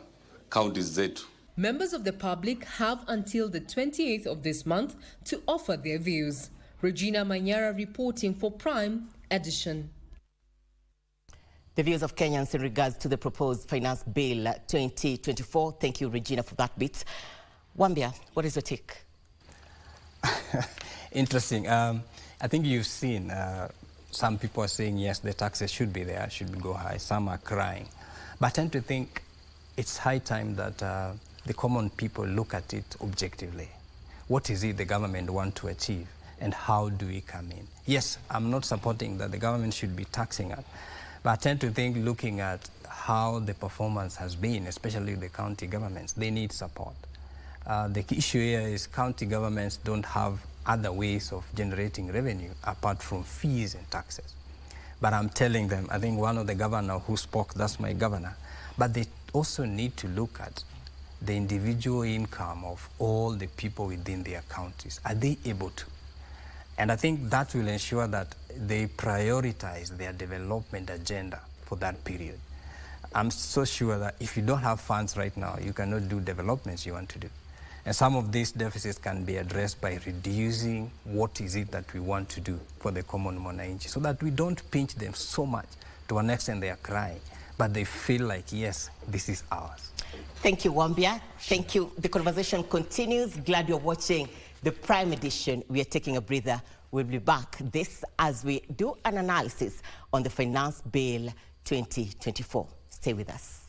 counties zetu. Members of the public have until the 28th of this month to offer their views. Regina Manyara reporting for Prime Edition. The views of Kenyans in regards to the proposed Finance Bill 2024. Thank you, Regina, for that bit. Wambia, what is your take? Interesting. I think you've seen some people are saying, yes, the taxes should be there, should go high. Some are crying. But I tend to think it's high time that the common people look at it objectively. What is it the government want to achieve? And how do we come in? Yes, I'm not supporting that the government should be taxing us. But I tend to think, looking at how the performance has been, especially the county governments, they need support. The issue here is county governments don't have other ways of generating revenue apart from fees and taxes. But I'm telling them, I think one of the governor who spoke, that's my governor, but they also need to look at the individual income of all the people within their counties. Are they able to? And I think that will ensure that they prioritize their development agenda for that period. I'm so sure that if you don't have funds right now, you cannot do developments you want to do. And some of these deficits can be addressed by reducing what is it that we want to do for the common mwananchi, so that we don't pinch them so much to an extent they are crying, but they feel like, yes, this is ours. Thank you, Wambia. Thank you. The conversation continues. Glad you're watching the Prime Edition. We are taking a breather. We'll be back this as we do an analysis on the Finance Bill 2024. Stay with us.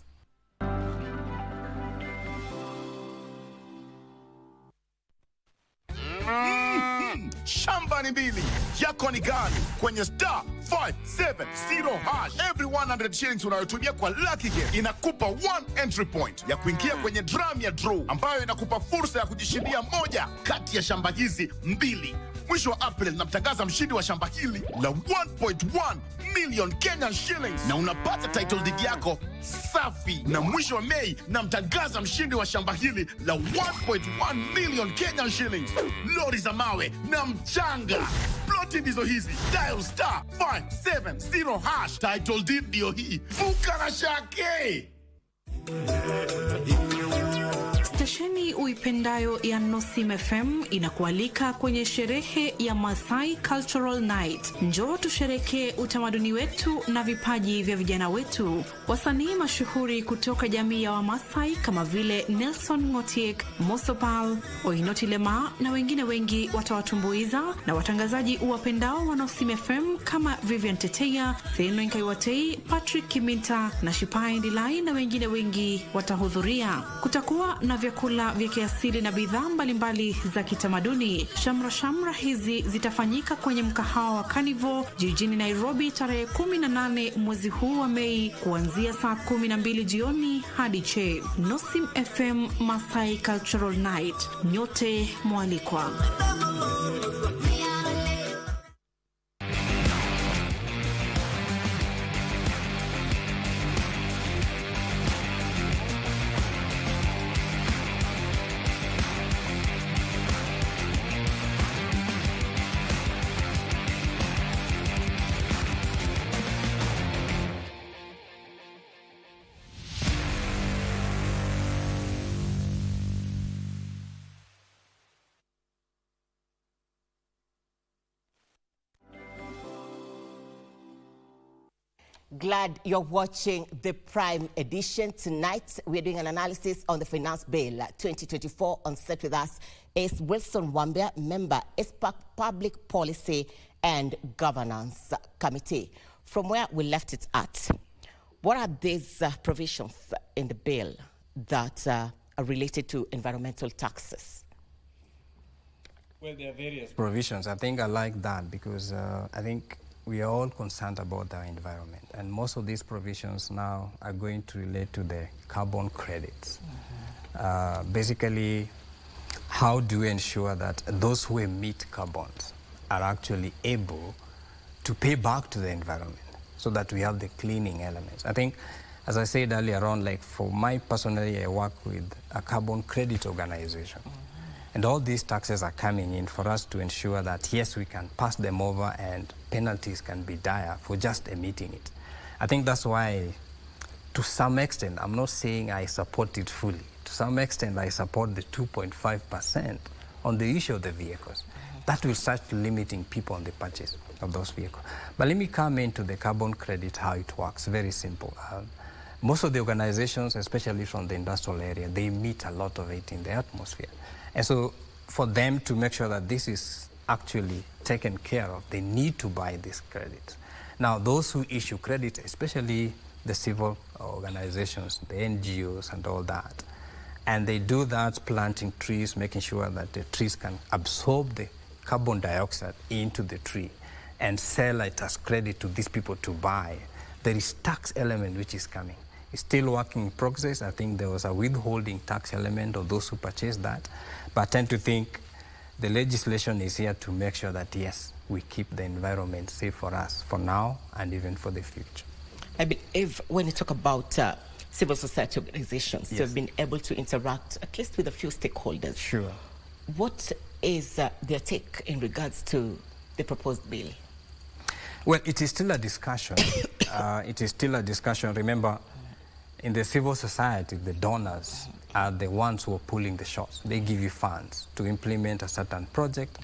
Shamba ni mbili, yako ni gani? Kwenye star 570 hash. Every 100 shillings unayotumia kwa Lucky Game inakupa 1 entry point ya kuingia kwenye drum ya draw, ambayo inakupa fursa ya kujishindia moja kati ya shamba hizi mbili. Mwisho wa April namtangaza mshindi wa shamba hili la 1.1 million Kenyan shillings, na unapata title deed yako safi. Na mwisho wa Mei namtangaza mshindi wa shamba hili la 1.1 million Kenyan shillings, lori za mawe na mchanga. Ploti ndizo hizi. Dial star 570 hash. Title deed ndio hii. Fuka na shake. Stesheni uipendayo ya Nosim FM inakualika kwenye sherehe ya Masai Cultural Night. Njoo tusherehekee utamaduni wetu na vipaji vya vijana wetu. Wasanii mashuhuri kutoka jamii ya Wamasai kama vile Nelson Ngotiek, Mosopal, Oinoti Lema na wengine wengi watawatumbuiza, na watangazaji uwapendao wa Nosim FM kama Vivian Teteya, Seno Nkaiwatei, Patrick Kiminta na Shipai Ndilai na wengine wengi watahudhuria. Kutakuwa na vyakula vya kiasili na bidhaa mbalimbali za kitamaduni. Shamra hizi zitafanyika kwenye mkahawa wa Carnival jijini Nairobi tarehe 18 mwezi huu wa Mei kuanzia saa 12 jioni hadi che. Nosim FM Masai Cultural Night. Nyote mwalikwa. Glad you're watching the Prime Edition. Tonight, we're doing an analysis on the Finance Bill 2024. On set with us is Wilson Wambia, member, ISPAC Public Policy and Governance Committee. From where we left it at, what are these provisions in the bill that are related to environmental taxes? Well, there are various provisions. I think I like that because I think we are all concerned about our environment. And most of these provisions now are going to relate to the carbon credits. Basically, how do we ensure that those who emit carbons are actually able to pay back to the environment so that we have the cleaning elements? I think, as I said earlier on, like for my personally, I work with a carbon credit organization. And all these taxes are coming in for us to ensure that, yes, we can pass them over and penalties can be dire for just emitting it. I think that's why, to some extent, I'm not saying I support it fully. To some extent, I support the 2.5% on the issue of the vehicles. That will start limiting people on the purchase of those vehicles. But let me come into the carbon credit, how it works. Very simple. Most of the organizations, especially from the industrial area, they emit a lot of it in the atmosphere. And so for them to make sure that this is actually taken care of, they need to buy this credit. Now, those who issue credit, especially the civil organizations, the NGOs and all that, and they do that planting trees, making sure that the trees can absorb the carbon dioxide into the tree and sell it as credit to these people to buy. There is tax element which is coming. It's still working in progress. I think there was a withholding tax element of those who purchased that. But I tend to think the legislation is here to make sure that, yes, we keep the environment safe for us, for now and even for the future. I believe when you talk about civil society organizations, Yes. you've been able to interact at least with a few stakeholders. Sure. What is their take in regards to the proposed bill? Well, it is still a discussion. It is still a discussion. Remember, in the civil society, the donors are the ones who are pulling the shots. They give you funds to implement a certain project,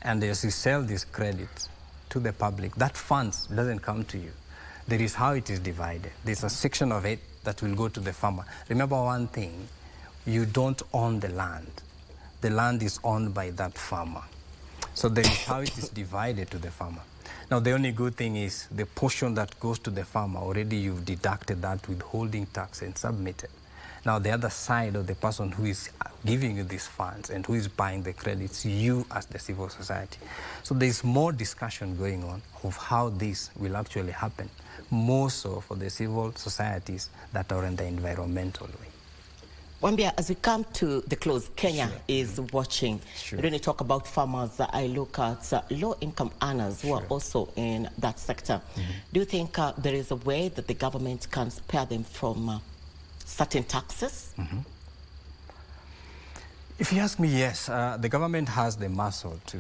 and as you sell these credits to the public, that funds doesn't come to you. There is how it is divided. There's a section of it that will go to the farmer. Remember one thing, you don't own the land. The land is owned by that farmer. So there is how it is divided to the farmer. Now, the only good thing is the portion that goes to the farmer, already you've deducted that withholding tax and submitted. Now, the other side of the person who is giving you these funds and who is buying the credits, you as the civil society. So there's more discussion going on of how this will actually happen, more so for the civil societies that are in the environmental way. Wambia, as we come to the close, Kenya is watching. Sure. When you talk about farmers, I look at low-income earners who are also in that sector. Do you think there is a way that the government can spare them from certain taxes? If you ask me, yes. The government has the muscle to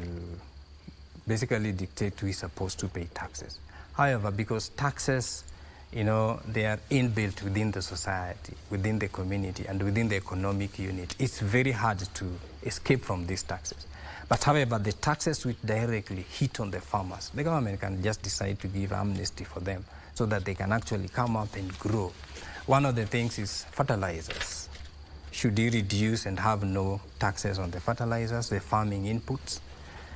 basically dictate who is supposed to pay taxes. However, because taxes, you know, they are inbuilt within the society, within the community, and within the economic unit, it's very hard to escape from these taxes. But however, the taxes which directly hit on the farmers, the government can just decide to give amnesty for them so that they can actually come up and grow. One of the things is fertilizers. Should you reduce and have no taxes on the fertilizers, the farming inputs?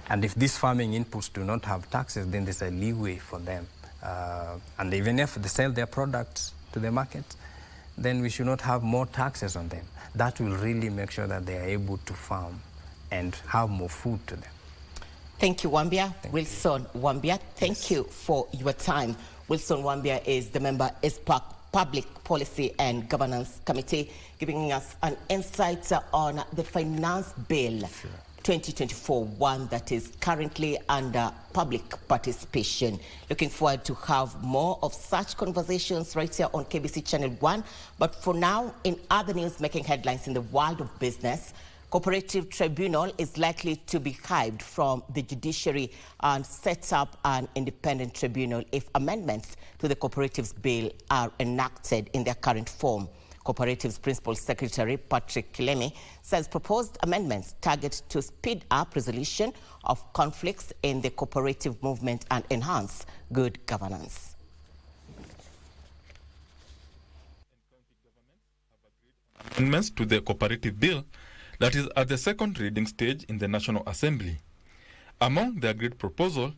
And if these farming inputs do not have taxes, then there's a leeway for them. And even if they sell their products to the market, then we should not have more taxes on them. That will really make sure that they are able to farm and have more food to them. Thank you, Wambia. Wilson Wambia, thank you for your time. Wilson Wambia is the member ISPAC Public Policy and Governance Committee, giving us an insight on the Finance Bill 2024, one that is currently under public participation. Looking forward to have more of such conversations right here on KBC Channel 1. But for now, in other news making headlines in the world of business, Cooperative Tribunal is likely to be hived from the judiciary and set up an independent tribunal if amendments to the Cooperatives Bill are enacted in their current form. Cooperatives Principal Secretary Patrick Kilemi says proposed amendments target to speed up resolution of conflicts in the cooperative movement and enhance good governance. amendments to the cooperative bill that is at the second reading stage in the National Assembly. Among the agreed proposal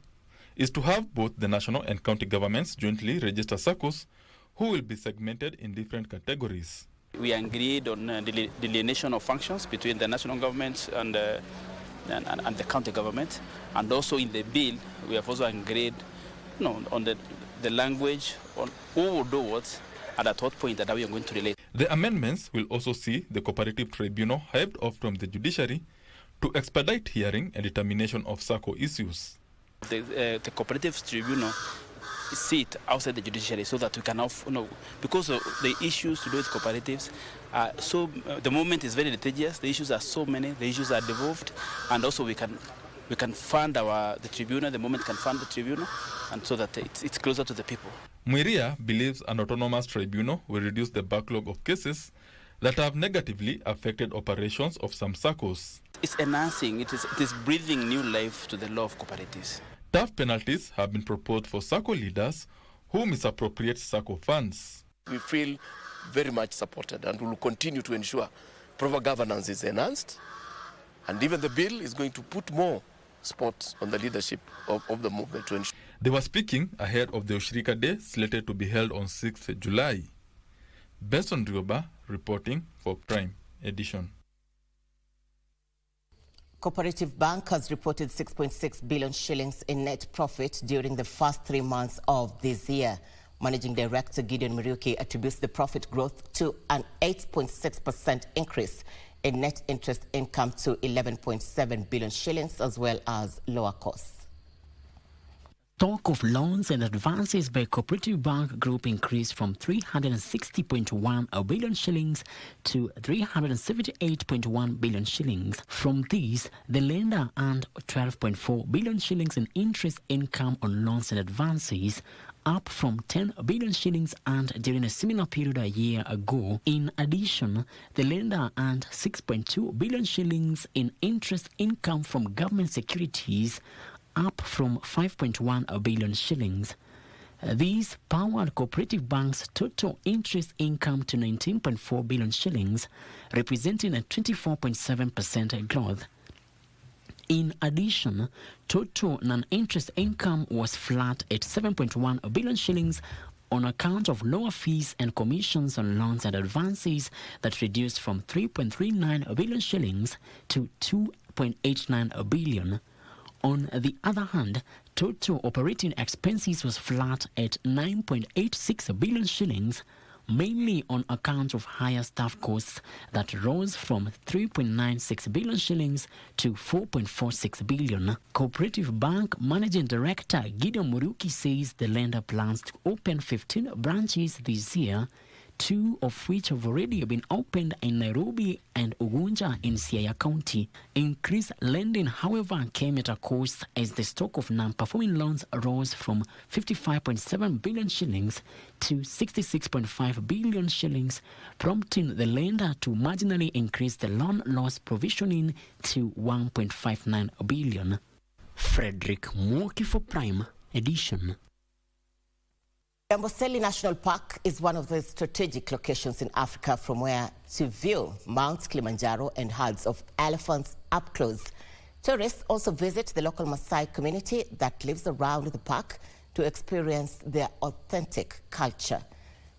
is to have both the national and county governments jointly register SACCOs who will be segmented in different categories. We agreed on delineation of functions between the national government and the county government, and also in the bill we have also agreed on the language on who will do what and at what point that we are going to relate. The amendments will also see the cooperative tribunal hived off from the judiciary to expedite hearing and determination of SACCO issues. The cooperative tribunal sit outside the judiciary so that we can have, because of the issues to do with cooperatives, the moment is very litigious, the issues are so many, the issues are devolved, and also we can fund the tribunal, the moment can fund the tribunal, and so that it's closer to the people. Muiria believes an autonomous tribunal will reduce the backlog of cases that have negatively affected operations of some SACCOs. It's enhancing, it is breathing new life to the law of cooperatives. Tough penalties have been proposed for SACCO leaders who misappropriate SACCO funds. We feel very much supported and will continue to ensure proper governance is enhanced, and even the bill is going to put more spots on the leadership of the movement to ensure. They were speaking ahead of the Oshirika Day slated to be held on 6th July. Besson Rioba reporting for Prime Edition. Cooperative Bank has reported 6.6 billion shillings in net profit during the first 3 months of this year. Managing Director Gideon Muriuki attributes the profit growth to an 8.6% increase in net interest income to 11.7 billion shillings, as well as lower costs. Stock of loans and advances by Cooperative Bank Group increased from 360.1 billion shillings to 378.1 billion shillings. From these, the lender earned 12.4 billion shillings in interest income on loans and advances, up from 10 billion shillings earned during a similar period a year ago. In addition, the lender earned 6.2 billion shillings in interest income from government securities, up from 5.1 billion shillings. These powered Cooperative Bank's total interest income to 19.4 billion shillings, representing a 24.7% growth. In addition, total non-interest income was flat at 7.1 billion shillings on account of lower fees and commissions on loans and advances that reduced from 3.39 billion shillings to 2.89 billion. On the other hand, total operating expenses was flat at 9.86 billion shillings, mainly on account of higher staff costs that rose from 3.96 billion shillings to 4.46 billion. Cooperative Bank Managing Director Gideon Muriuki says the lender plans to open 15 branches this year, 2 of which have already been opened in Nairobi and Ugunja in Siaya County. Increased lending, however, came at a cost as the stock of non-performing loans rose from 55.7 billion shillings to 66.5 billion shillings, prompting the lender to marginally increase the loan loss provisioning to 1.59 billion. Frederick Mwoki for Prime Edition. Amboseli National Park is one of the strategic locations in Africa from where to view Mount Kilimanjaro and herds of elephants up close. Tourists also visit the local Maasai community that lives around the park to experience their authentic culture.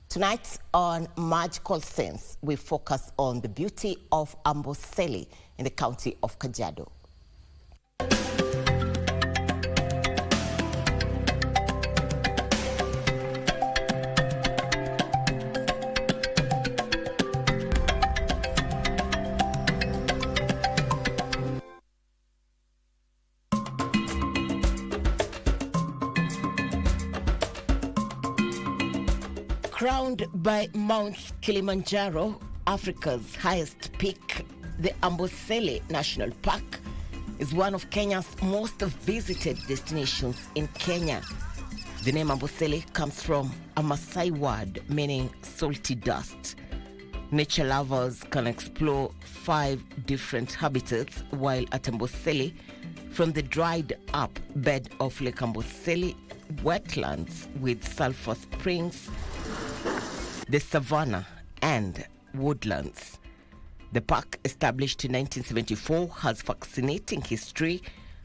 Tonight on Magical Sense, we focus on the beauty of Amboseli in the county of Kajiado. Crowned by Mount Kilimanjaro, Africa's highest peak, the Amboseli National Park is one of Kenya's most visited destinations in Kenya. The name Amboseli comes from a Maasai word meaning salty dust. Nature lovers can explore 5 different habitats while at Amboseli, from the dried up bed of Lake Amboseli, wetlands with sulfur springs, the savanna and woodlands. The park, established in 1974, has fascinating history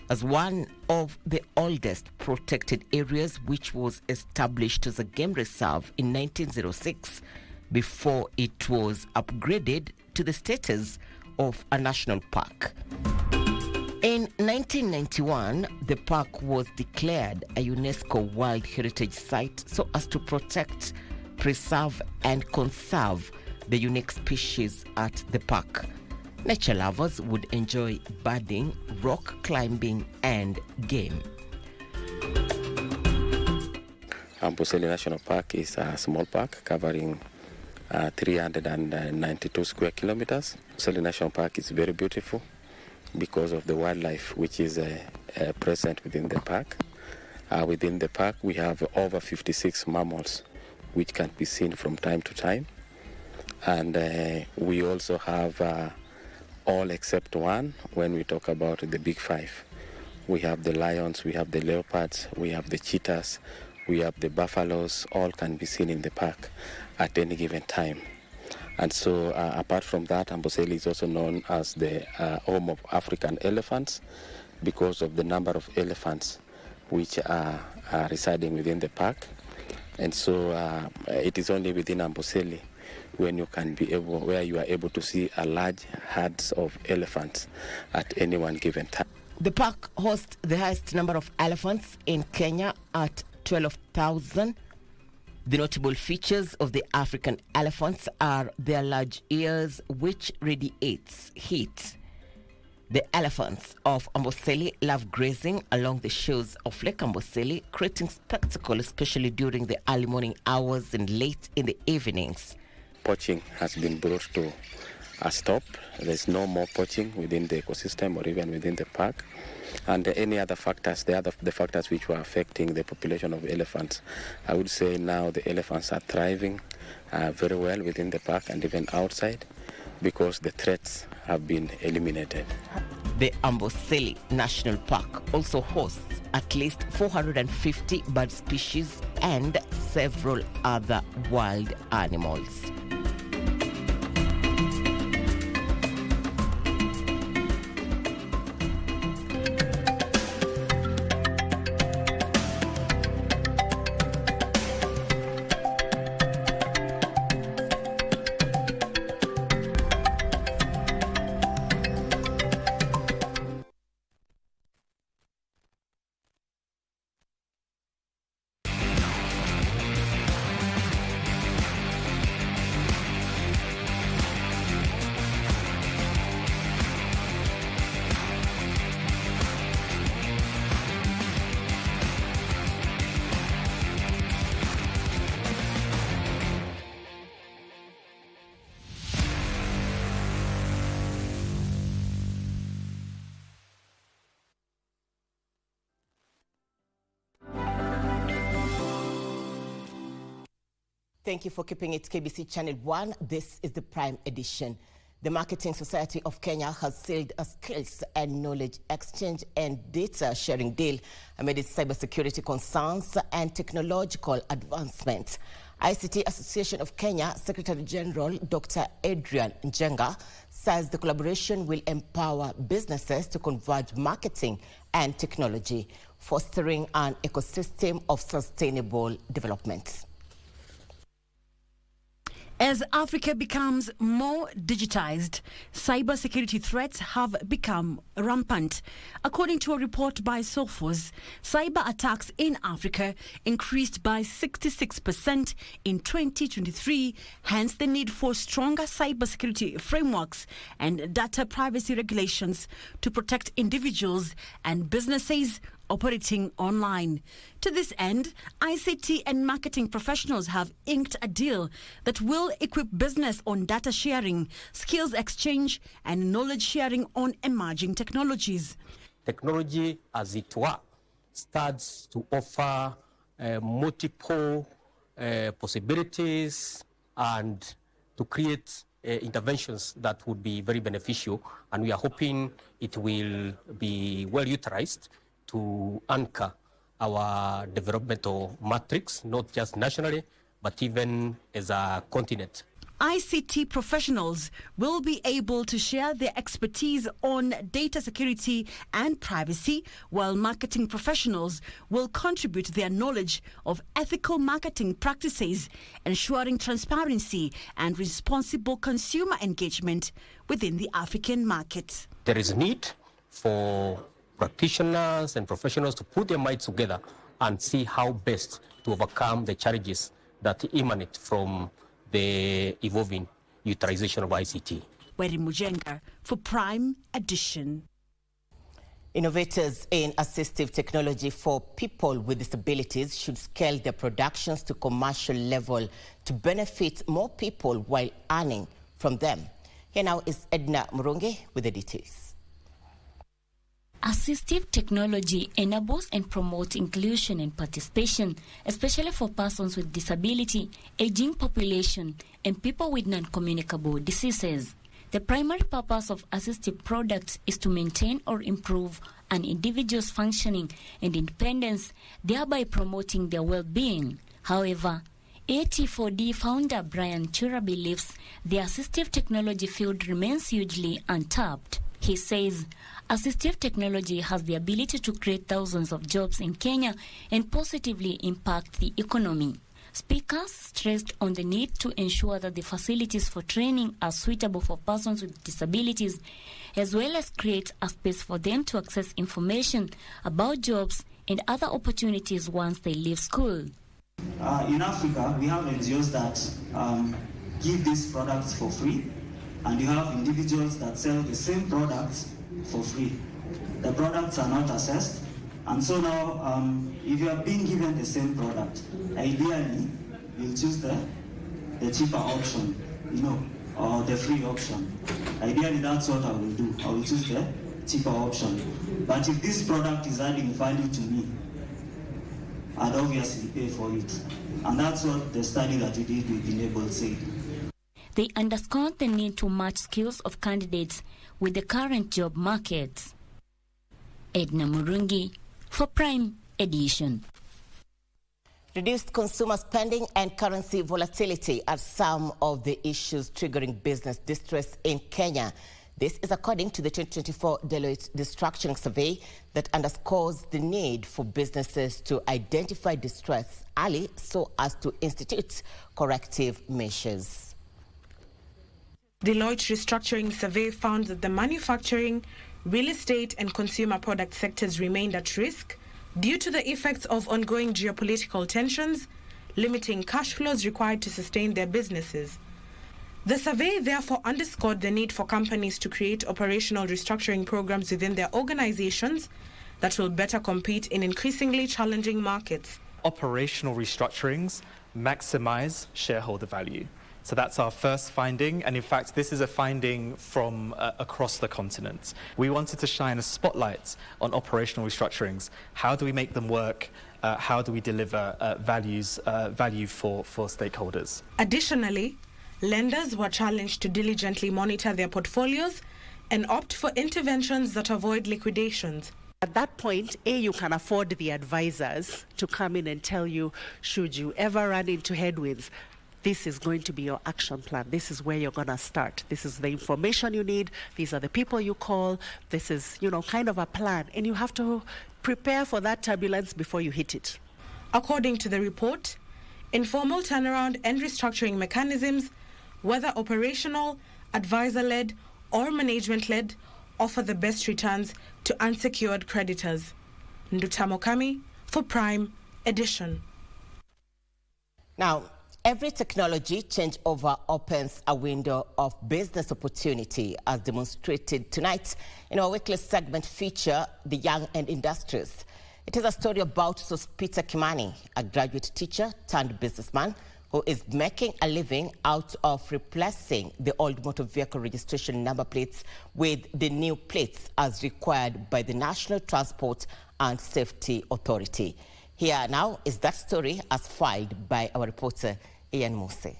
as one of the oldest protected areas, which was established as a game reserve in 1906 before it was upgraded to the status of a national park. In 1991, the park was declared a UNESCO World Heritage Site so as to protect, preserve and conserve the unique species at the park. Nature lovers would enjoy birding, rock climbing and game. Amboseli National Park is a small park covering 392 square kilometers. Amboseli National Park is very beautiful because of the wildlife which is present within the park. Within the park we have over 56 mammals which can be seen from time to time. And we also have all except one when we talk about the big five. We have the lions, we have the leopards, we have the cheetahs, we have the buffaloes, all can be seen in the park at any given time. And so apart from that, Amboseli is also known as the home of African elephants because of the number of elephants which are residing within the park. And so it is only within Amboseli where you are able to see a large herds of elephants at any one given time. The park hosts the highest number of elephants in Kenya at 12,000. The notable features of the African elephants are their large ears, which radiates heat. The elephants of Amboseli love grazing along the shores of Lake Amboseli, creating spectacle especially during the early morning hours and late in the evenings. Poaching has been brought to a stop. There's no more poaching within the ecosystem or even within the park. And any other factors, the factors which were affecting the population of elephants, I would say now the elephants are thriving very well within the park and even outside because the threats have been eliminated. The Amboseli National Park also hosts at least 450 bird species and several other wild animals. Thank you for keeping it KBC Channel 1. This is the Prime Edition. The Marketing Society of Kenya has sealed a skills and knowledge exchange and data sharing deal amid its cybersecurity concerns and technological advancements. ICT Association of Kenya Secretary General Dr. Adrian Njenga says the collaboration will empower businesses to converge marketing and technology, fostering an ecosystem of sustainable development. As Africa becomes more digitized, cybersecurity threats have become rampant. According to a report by Sophos, cyber attacks in Africa increased by 66% in 2023, hence the need for stronger cybersecurity frameworks and data privacy regulations to protect individuals and businesses operating online. To this end, ICT and marketing professionals have inked a deal that will equip business on data sharing, skills exchange, and knowledge sharing on emerging technologies. Technology, as it were, starts to offer multiple possibilities and to create interventions that would be very beneficial, and we are hoping it will be well utilized to anchor our developmental matrix, not just nationally, but even as a continent. ICT professionals will be able to share their expertise on data security and privacy, while marketing professionals will contribute their knowledge of ethical marketing practices, ensuring transparency and responsible consumer engagement within the African market. There is a need for practitioners and professionals to put their minds together and see how best to overcome the challenges that emanate from the evolving utilization of ICT. Weri Mujenga for Prime Edition. Innovators in assistive technology for people with disabilities should scale their productions to commercial level to benefit more people while earning from them. Here now is Edna Murungi with the details. Assistive technology enables and promotes inclusion and participation, especially for persons with disability, aging population, and people with non-communicable diseases. The primary purpose of assistive products is to maintain or improve an individual's functioning and independence, thereby promoting their well-being. However, AT4D founder Brian Chura believes the assistive technology field remains hugely untapped. He says assistive technology has the ability to create thousands of jobs in Kenya and positively impact the economy. Speakers stressed on the need to ensure that the facilities for training are suitable for persons with disabilities, as well as create a space for them to access information about jobs and other opportunities once they leave school. In Africa, we have NGOs that give these products for free, and you have individuals that sell the same products for free. The products are not assessed, and so now if you are being given the same product, ideally you'll choose the cheaper option, or the free option. Ideally that's what I will do. I will choose the cheaper option. But if this product is adding value to me, I'd obviously pay for it. And that's what the study that we did with Enable said. They underscored the need to match skills of candidates with the current job markets. Edna Murungi for Prime Edition. Reduced consumer spending and currency volatility are some of the issues triggering business distress in Kenya. This is according to the 2024 Deloitte Restructuring Survey that underscores the need for businesses to identify distress early so as to institute corrective measures. Deloitte Restructuring Survey found that the manufacturing, real estate and consumer product sectors remained at risk due to the effects of ongoing geopolitical tensions, limiting cash flows required to sustain their businesses. The survey therefore underscored the need for companies to create operational restructuring programs within their organizations that will better compete in increasingly challenging markets. Operational restructurings maximize shareholder value. So that's our first finding, and in fact this is a finding from across the continent. We wanted to shine a spotlight on operational restructurings. How do we make them work? How do we deliver value for stakeholders? Additionally, lenders were challenged to diligently monitor their portfolios and opt for interventions that avoid liquidations. At that point, you can afford the advisors to come in and tell you, should you ever run into headwinds, this is going to be your action plan. This is where you're going to start. This is the information you need. These are the people you call. This is, kind of a plan. And you have to prepare for that turbulence before you hit it. According to the report, informal turnaround and restructuring mechanisms, whether operational, advisor-led, or management-led, offer the best returns to unsecured creditors. Ndutamokami for Prime Edition. Now, every technology changeover opens a window of business opportunity, as demonstrated tonight in our weekly segment feature, The Young and Industrious. It is a story about Sospita Kimani, a graduate teacher turned businessman who is making a living out of replacing the old motor vehicle registration number plates with the new plates as required by the National Transport and Safety Authority. Here now is that story as filed by our reporter, Ian Mose.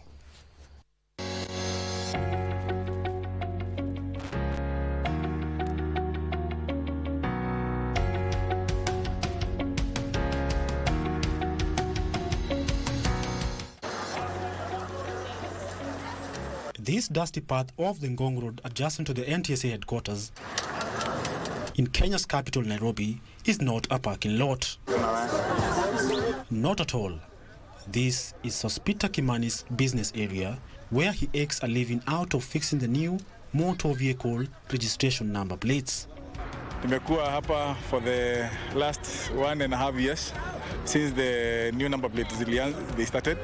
This dusty path off the Ngong Road adjacent to the NTSA headquarters in Kenya's capital, Nairobi, is not a parking lot. Not at all. This is Sospita Kimani's business area, where he makes a living out of fixing the new motor vehicle registration number plates. Nimekuwa hapa for the last 1.5 years since the new number plates they started.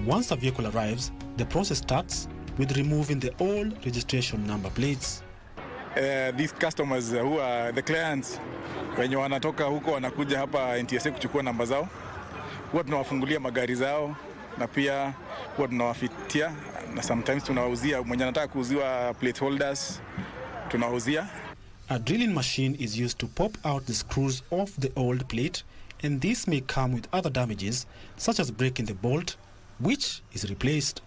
Once a vehicle arrives, the process starts with removing the old registration number plates. These customers who are the clients, wenye wanatoka huko wanakuja hapa NTSA kuchukua namba zao, huwa tunawafungulia magari zao na pia huwa tunawafitia na sometimes tunawauzia mwenye anataka kuuziwa plate holders tunawauzia. A drilling machine is used to pop out the screws off the old plate, and this may come with other damages such as breaking the bolt, which is replaced.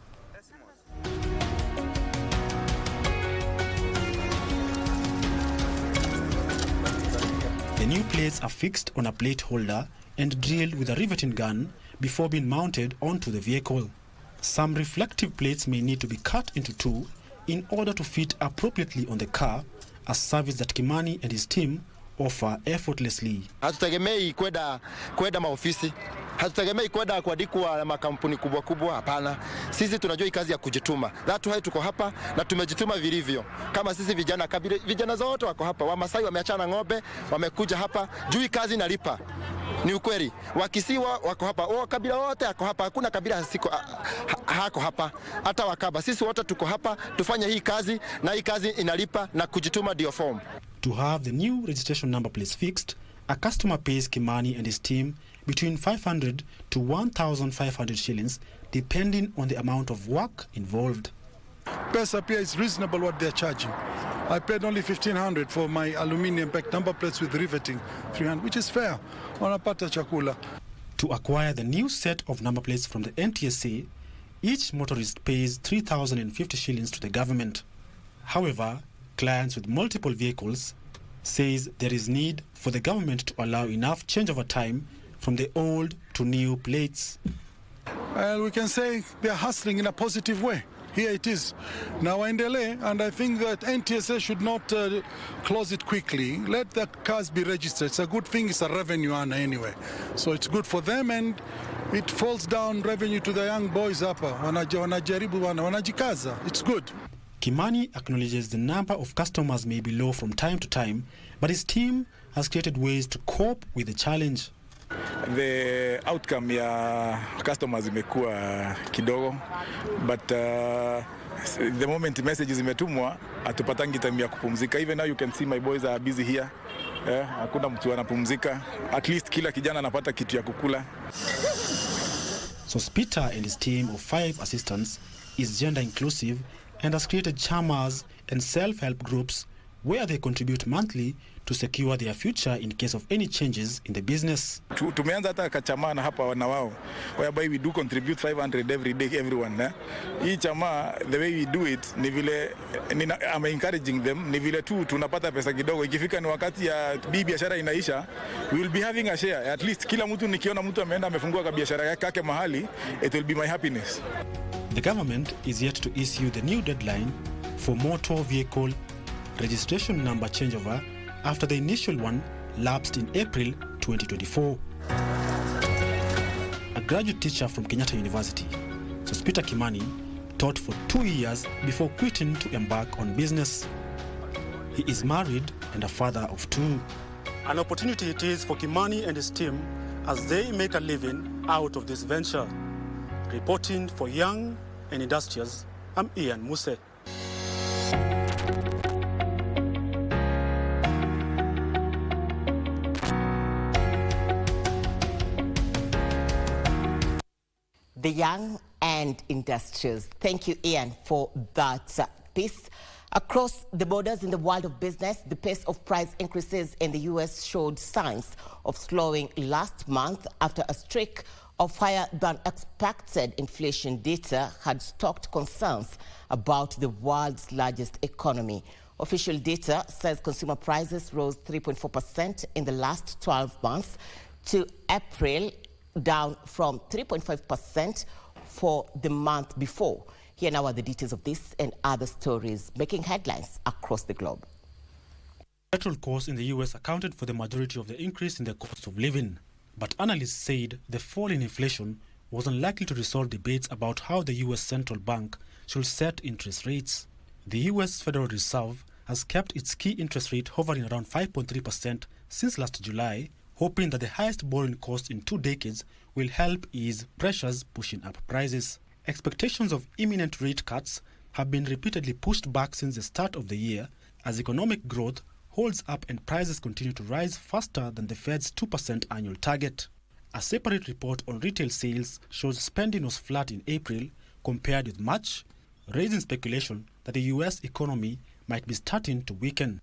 The new plates are fixed on a plate holder and drilled with a riveting gun before being mounted onto the vehicle. Some reflective plates may need to be cut into two in order to fit appropriately on the car, a service that Kimani and his team offer effortlessly. Hatutegemei kwenda maofisi. Hatutegemei kwenda kuandikwa makampuni kubwa kubwa, hapana. Sisi tunajua hii kazi ya kujituma. That's why tuko hapa na tumejituma vilivyo. Kama sisi vijana zote wako hapa. Wamasai wameachana ng'ombe, wamekuja hapa. Juu hii kazi inalipa. Ni ukweli. Wakisiwa wako hapa. Kabila wote wako hapa. Hakuna kabila hako hapa. Hata Wakaba. Sisi wote tuko hapa tufanye hii kazi na hii kazi inalipa na kujituma ndio form. To have the new registration number plates fixed, a customer pays Kimani and his team between 500 to 1,500 shillings, depending on the amount of work involved. Pesa pia is reasonable what they're charging. I paid only 1,500 for my aluminium packed number plates with riveting, 300, which is fair. Wanapata chakula. To acquire the new set of number plates from the NTSA, each motorist pays 3,050 shillings to the government. However, clients with multiple vehicles says there is need for the government to allow enough changeover time from the old to new plates. Well, we can say they are hustling in a positive way. Here it is. Now waendelee, and I think that NTSA should not close it quickly. Let the cars be registered. It's a good thing. It's a revenue earner anyway. So it's good for them, and it falls down revenue to the young boys hapa. Wanajaribu wanajikaza. It's good. Kimani acknowledges the number of customers may be low from time to time, but his team has created ways to cope with the challenge. The outcome ya customers imekuwa kidogo, but the moment messages imetumwa hatupatangi time ya kupumzika. Even now you can see my boys are busy here. Hakuna mtu anapumzika. At least kila kijana anapata kitu ya kukula. So Peter and his team of 5 assistants is gender inclusive and has created chamas and self-help groups where they contribute monthly to secure their future in case of any changes in the business. Tumeanza hata kachamana hapa na wao, whereby we do contribute 500 every day, everyone. Hii chama, the way we do it, ni vile, I'm encouraging them, ni vile tu tunapata pesa kidogo. Ikifika ni wakati ya biashara inaisha, we will be having a share. At least kila mtu nikiona mtu ameenda amefungua ka biashara yake mahali, it will be my happiness. The government is yet to issue the new deadline for motor vehicle registration number changeover after the initial one lapsed in April 2024. A graduate teacher from Kenyatta University, Sospita Kimani, taught for 2 years before quitting to embark on business. He is married and a father of 2. An opportunity it is for Kimani and his team as they make a living out of this venture. Reporting for Young and Industrious, I'm Ian Muse. The Young and Industrious. Thank you, Ian, for that piece. Across the borders in the world of business, the pace of price increases in the U.S. showed signs of slowing last month after a streak of higher than expected inflation data had stoked concerns about the world's largest economy. Official data says consumer prices rose 3.4% in the last 12 months to April, down from 3.5% for the month before. Here now are the details of this and other stories making headlines across the globe. Petrol costs in the US accounted for the majority of the increase in the cost of living. But analysts said the fall in inflation was unlikely to resolve debates about how the US central bank should set interest rates. The US Federal Reserve has kept its key interest rate hovering around 5.3% since last July, hoping that the highest borrowing cost in 2 decades will help ease pressures pushing up prices. Expectations of imminent rate cuts have been repeatedly pushed back since the start of the year as economic growth holds up and prices continue to rise faster than the Fed's 2% annual target. A separate report on retail sales shows spending was flat in April compared with March, raising speculation that the US economy might be starting to weaken.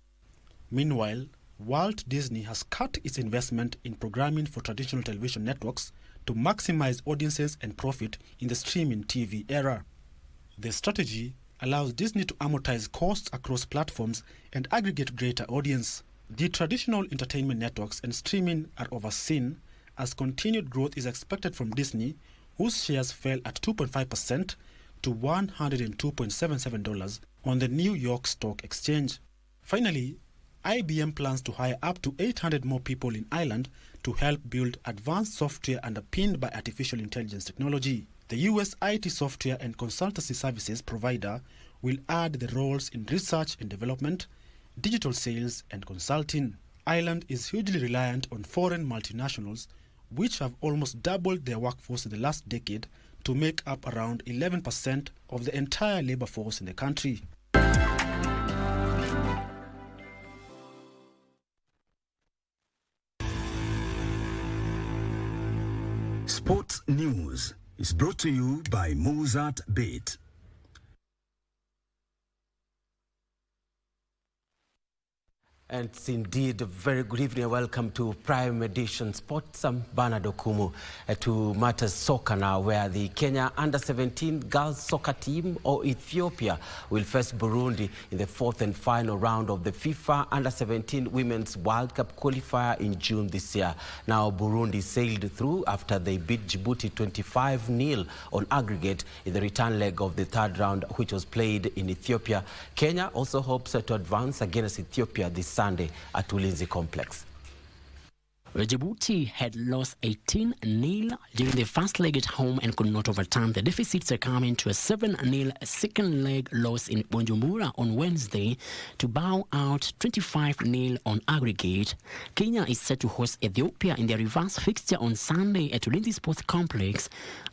Meanwhile, Walt Disney has cut its investment in programming for traditional television networks to maximize audiences and profit in the streaming TV era. The strategy allows Disney to amortize costs across platforms and aggregate greater audience. The traditional entertainment networks and streaming are overseen as continued growth is expected from Disney, whose shares fell at 2.5% to $102.77 on the New York Stock Exchange. Finally, IBM plans to hire up to 800 more people in Ireland to help build advanced software underpinned by artificial intelligence technology. The US IT software and consultancy services provider will add the roles in research and development, digital sales and consulting. Ireland is hugely reliant on foreign multinationals, which have almost doubled their workforce in the last decade to make up around 11% of the entire labor force in the country. Sports News is brought to you by Mozart Bet. And it's indeed a very good evening and welcome to Prime Edition Sports. I'm Bernard Okumu to Matters Soccer now, where the Kenya Under-17 girls soccer team or Ethiopia will face Burundi in the 4th and final round of the FIFA Under-17 Women's World Cup qualifier in June this year. Now Burundi sailed through after they beat Djibouti 25-0 on aggregate in the return leg of the 3rd round, which was played in Ethiopia. Kenya also hopes to advance against Ethiopia this Sunday at Ulinzi Complex. Djibouti had lost 18-0 during the first leg at home and could not overturn the deficit, succumbing to a 7-0 second leg loss in Bujumbura on Wednesday to bow out 25-0 on aggregate. Kenya is set to host Ethiopia in their reverse fixture on Sunday at Ulinzi Sports Complex.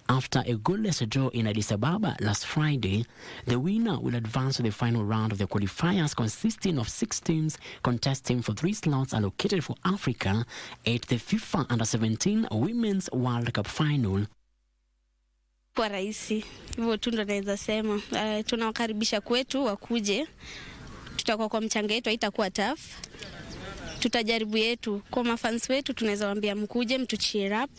After a goalless draw in Addis Ababa last Friday, the winner will advance to the final round of the qualifiers, consisting of 6 teams contesting for 3 slots allocated for Africa at the FIFA Under-17 Women's World Cup final. Kwa rahisi hivyo tu ndo naweza sema. Tunawakaribisha kwetu wakuje, tutakuwa kwa mchanga yetu, haitakuwa tough. Tutajaribu yetu kwa mafans wetu, tunaweza waambia mkuje mtu cheer up.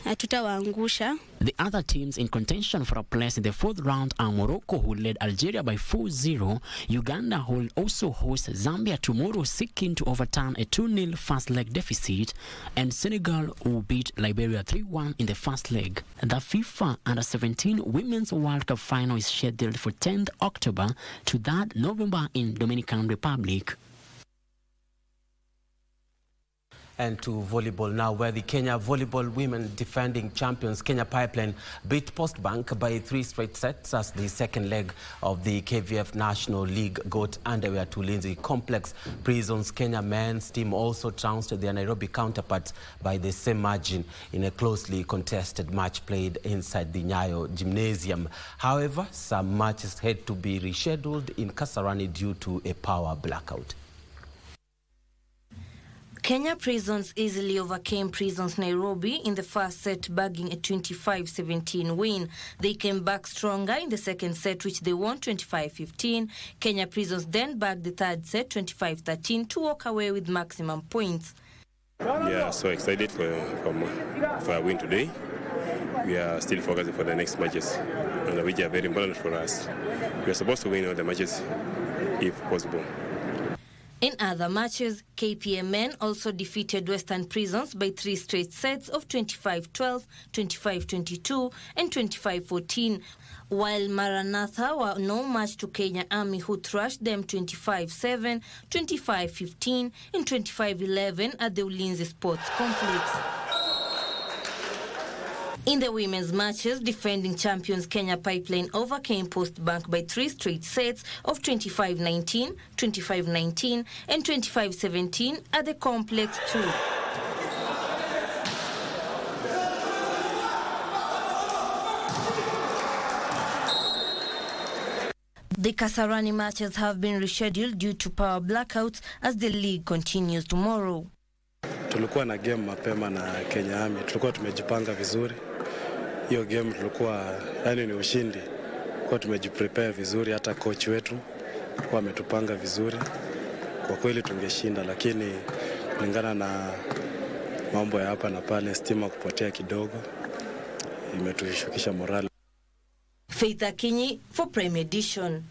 The other teams in contention for a place in the 4th round are Morocco, who led Algeria by 4-0, Uganda, who will also host Zambia tomorrow, seeking to overturn a 2-0 first leg deficit, and Senegal, who beat Liberia 3-1 in the first leg. The FIFA Under-17 Women's World Cup final is scheduled for 10th October to 3rd November in Dominican Republic. And to volleyball now, where the Kenya volleyball women defending champions Kenya Pipeline beat Postbank by 3 straight sets as the second leg of the KVF National League got underway at Ulinzi Complex. Prisons Kenya men's team also trounced their Nairobi counterparts by the same margin in a closely contested match played inside the Nyayo Gymnasium. However, some matches had to be rescheduled in Kasarani due to a power blackout. Kenya Prisons easily overcame Prisons Nairobi in the first set, bagging a 25-17 win. They came back stronger in the second set, which they won 25-15. Kenya Prisons then bagged the third set, 25-13, to walk away with maximum points. Yeah, so excited for a win today. We are still focusing for the next matches, which are very important for us. We are supposed to win all the matches if possible. In other matches, KPMN also defeated Western Prisons by 3 straight sets of 25-12, 25-22 and 25-14, while Maranatha were no match to Kenya Army, who thrashed them 25-7, 25-15 and 25-11 at the Ulinzi Sports Complex. In the women's matches, defending champions Kenya Pipeline overcame Post Bank by 3 straight sets of 25-19, 25-19 and 25-17 at the complex too. The Kasarani matches have been rescheduled due to power blackouts as the league continues tomorrow. Tulikuwa na game mapema na Kenya Army. Tulikuwa tumejipanga vizuri. Hiyo game tulikuwa ni ushindi. Kwa tumejiprepare vizuri, hata coach wetu kwa ametupanga vizuri. Kwa kweli tungeshinda, lakini kulingana na mambo ya hapa na pale, stima kupotea kidogo, imetushukisha morale. Faith Akinyi for Prime Edition.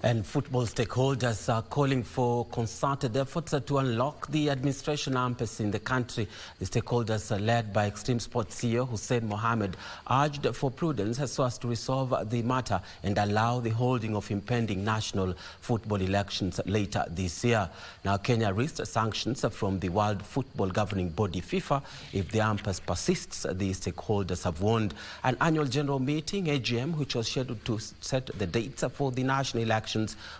And football stakeholders are calling for concerted efforts to unlock the administration impasse in the country. The stakeholders are led by Extreme Sports CEO Hussein Mohammed urged for prudence so as to resolve the matter and allow the holding of impending national football elections later this year. Now, Kenya risked sanctions from the World Football Governing Body FIFA if the impasse persists. The stakeholders have warned an annual general meeting, AGM, which was scheduled to set the dates for the national elections,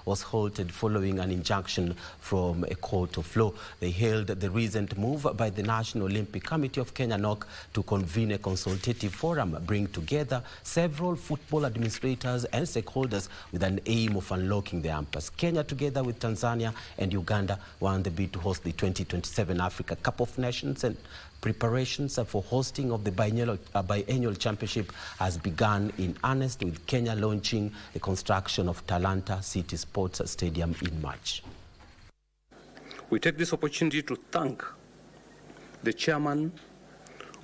was halted following an injunction from a court of law. They hailed the recent move by the National Olympic Committee of Kenya, NOC, to convene a consultative forum, bring together several football administrators and stakeholders with an aim of unlocking the impasse. Kenya, together with Tanzania and Uganda, were on the bid to host the 2027 Africa Cup of Nations, and preparations for hosting of the biennial championship has begun in earnest, with Kenya launching the construction of Talanta City Sports Stadium in March. We take this opportunity to thank the chairman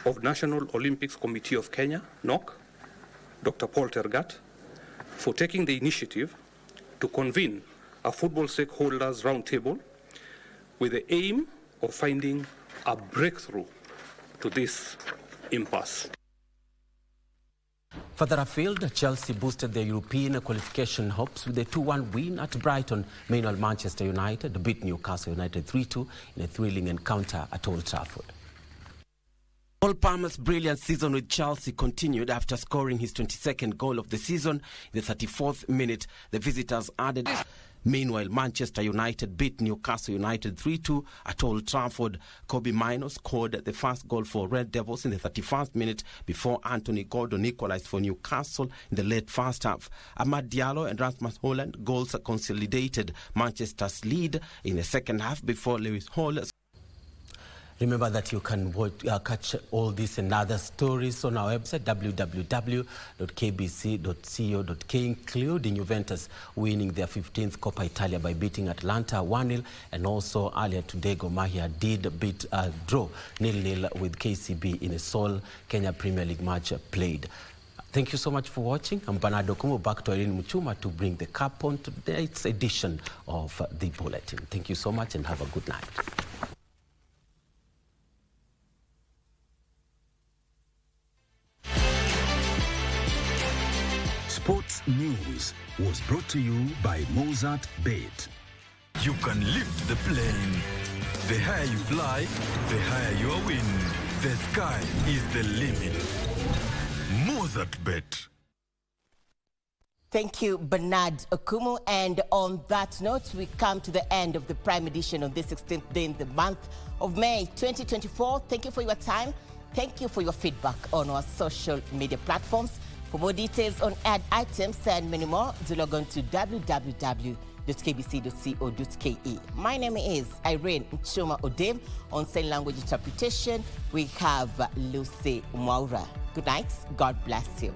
of National Olympics Committee of Kenya, NOC, Dr. Paul Tergat, for taking the initiative to convene a football stakeholders roundtable with the aim of finding a breakthrough to this impasse. Further afield, Chelsea boosted their European qualification hopes with a 2-1 win at Brighton. Meanwhile, Manchester United beat Newcastle United 3-2 in a thrilling encounter at Old Trafford. Cole Palmer's brilliant season with Chelsea continued after scoring his 22nd goal of the season in the 34th minute. The visitors added. Meanwhile, Manchester United beat Newcastle United 3-2 at Old Trafford. Kobe Mino scored the first goal for Red Devils in the 31st minute before Anthony Gordon equalized for Newcastle in the late first half. Amad Diallo and Rasmus Haaland goals consolidated Manchester's lead in the second half before Lewis Hall. Remember that you can catch all this and other stories on our website, www.kbc.co.k, including Juventus winning their 15th Coppa Italia by beating Atalanta 1-0. And also earlier today, Gor Mahia did draw 0-0 with KCB in a sole Kenya Premier League match played. Thank you so much for watching. I'm Bernardo Kumu, back to Irene Muchuma to bring the cap on today's edition of The Bulletin. Thank you so much and have a good night. Sports News was brought to you by Mozart Bet. You can lift the plane. The higher you fly, the higher your wind. The sky is the limit. Mozart Bet. Thank you, Bernard Okumu. And on that note, we come to the end of the Prime Edition on this 16th day in the month of May 2024. Thank you for your time. Thank you for your feedback on our social media platforms. For more details on ad items and many more, do log on to www.kbc.co.ke. My name is Irene Muchuma Odem. On sign language interpretation, we have Lucy Mwaura. Good night. God bless you.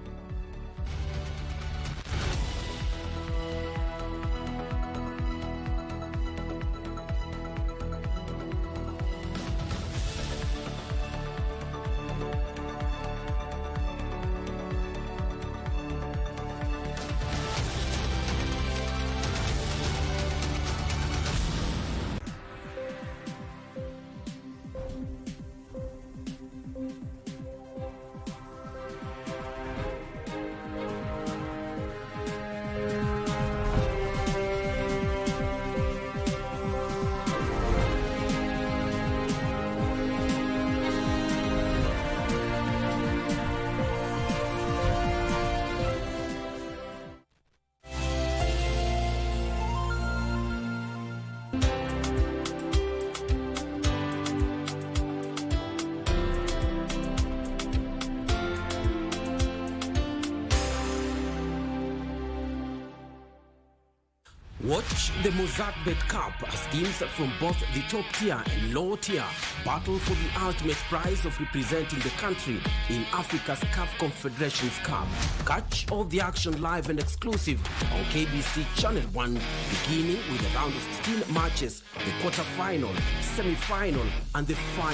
Watch the Mozartbet Cup as teams from both the top tier and low tier battle for the ultimate prize of representing the country in Africa's CAF Confederations Cup. Catch all the action live and exclusive on KBC Channel 1, beginning with a round of 16 matches, the quarter-final, semi-final, and the final.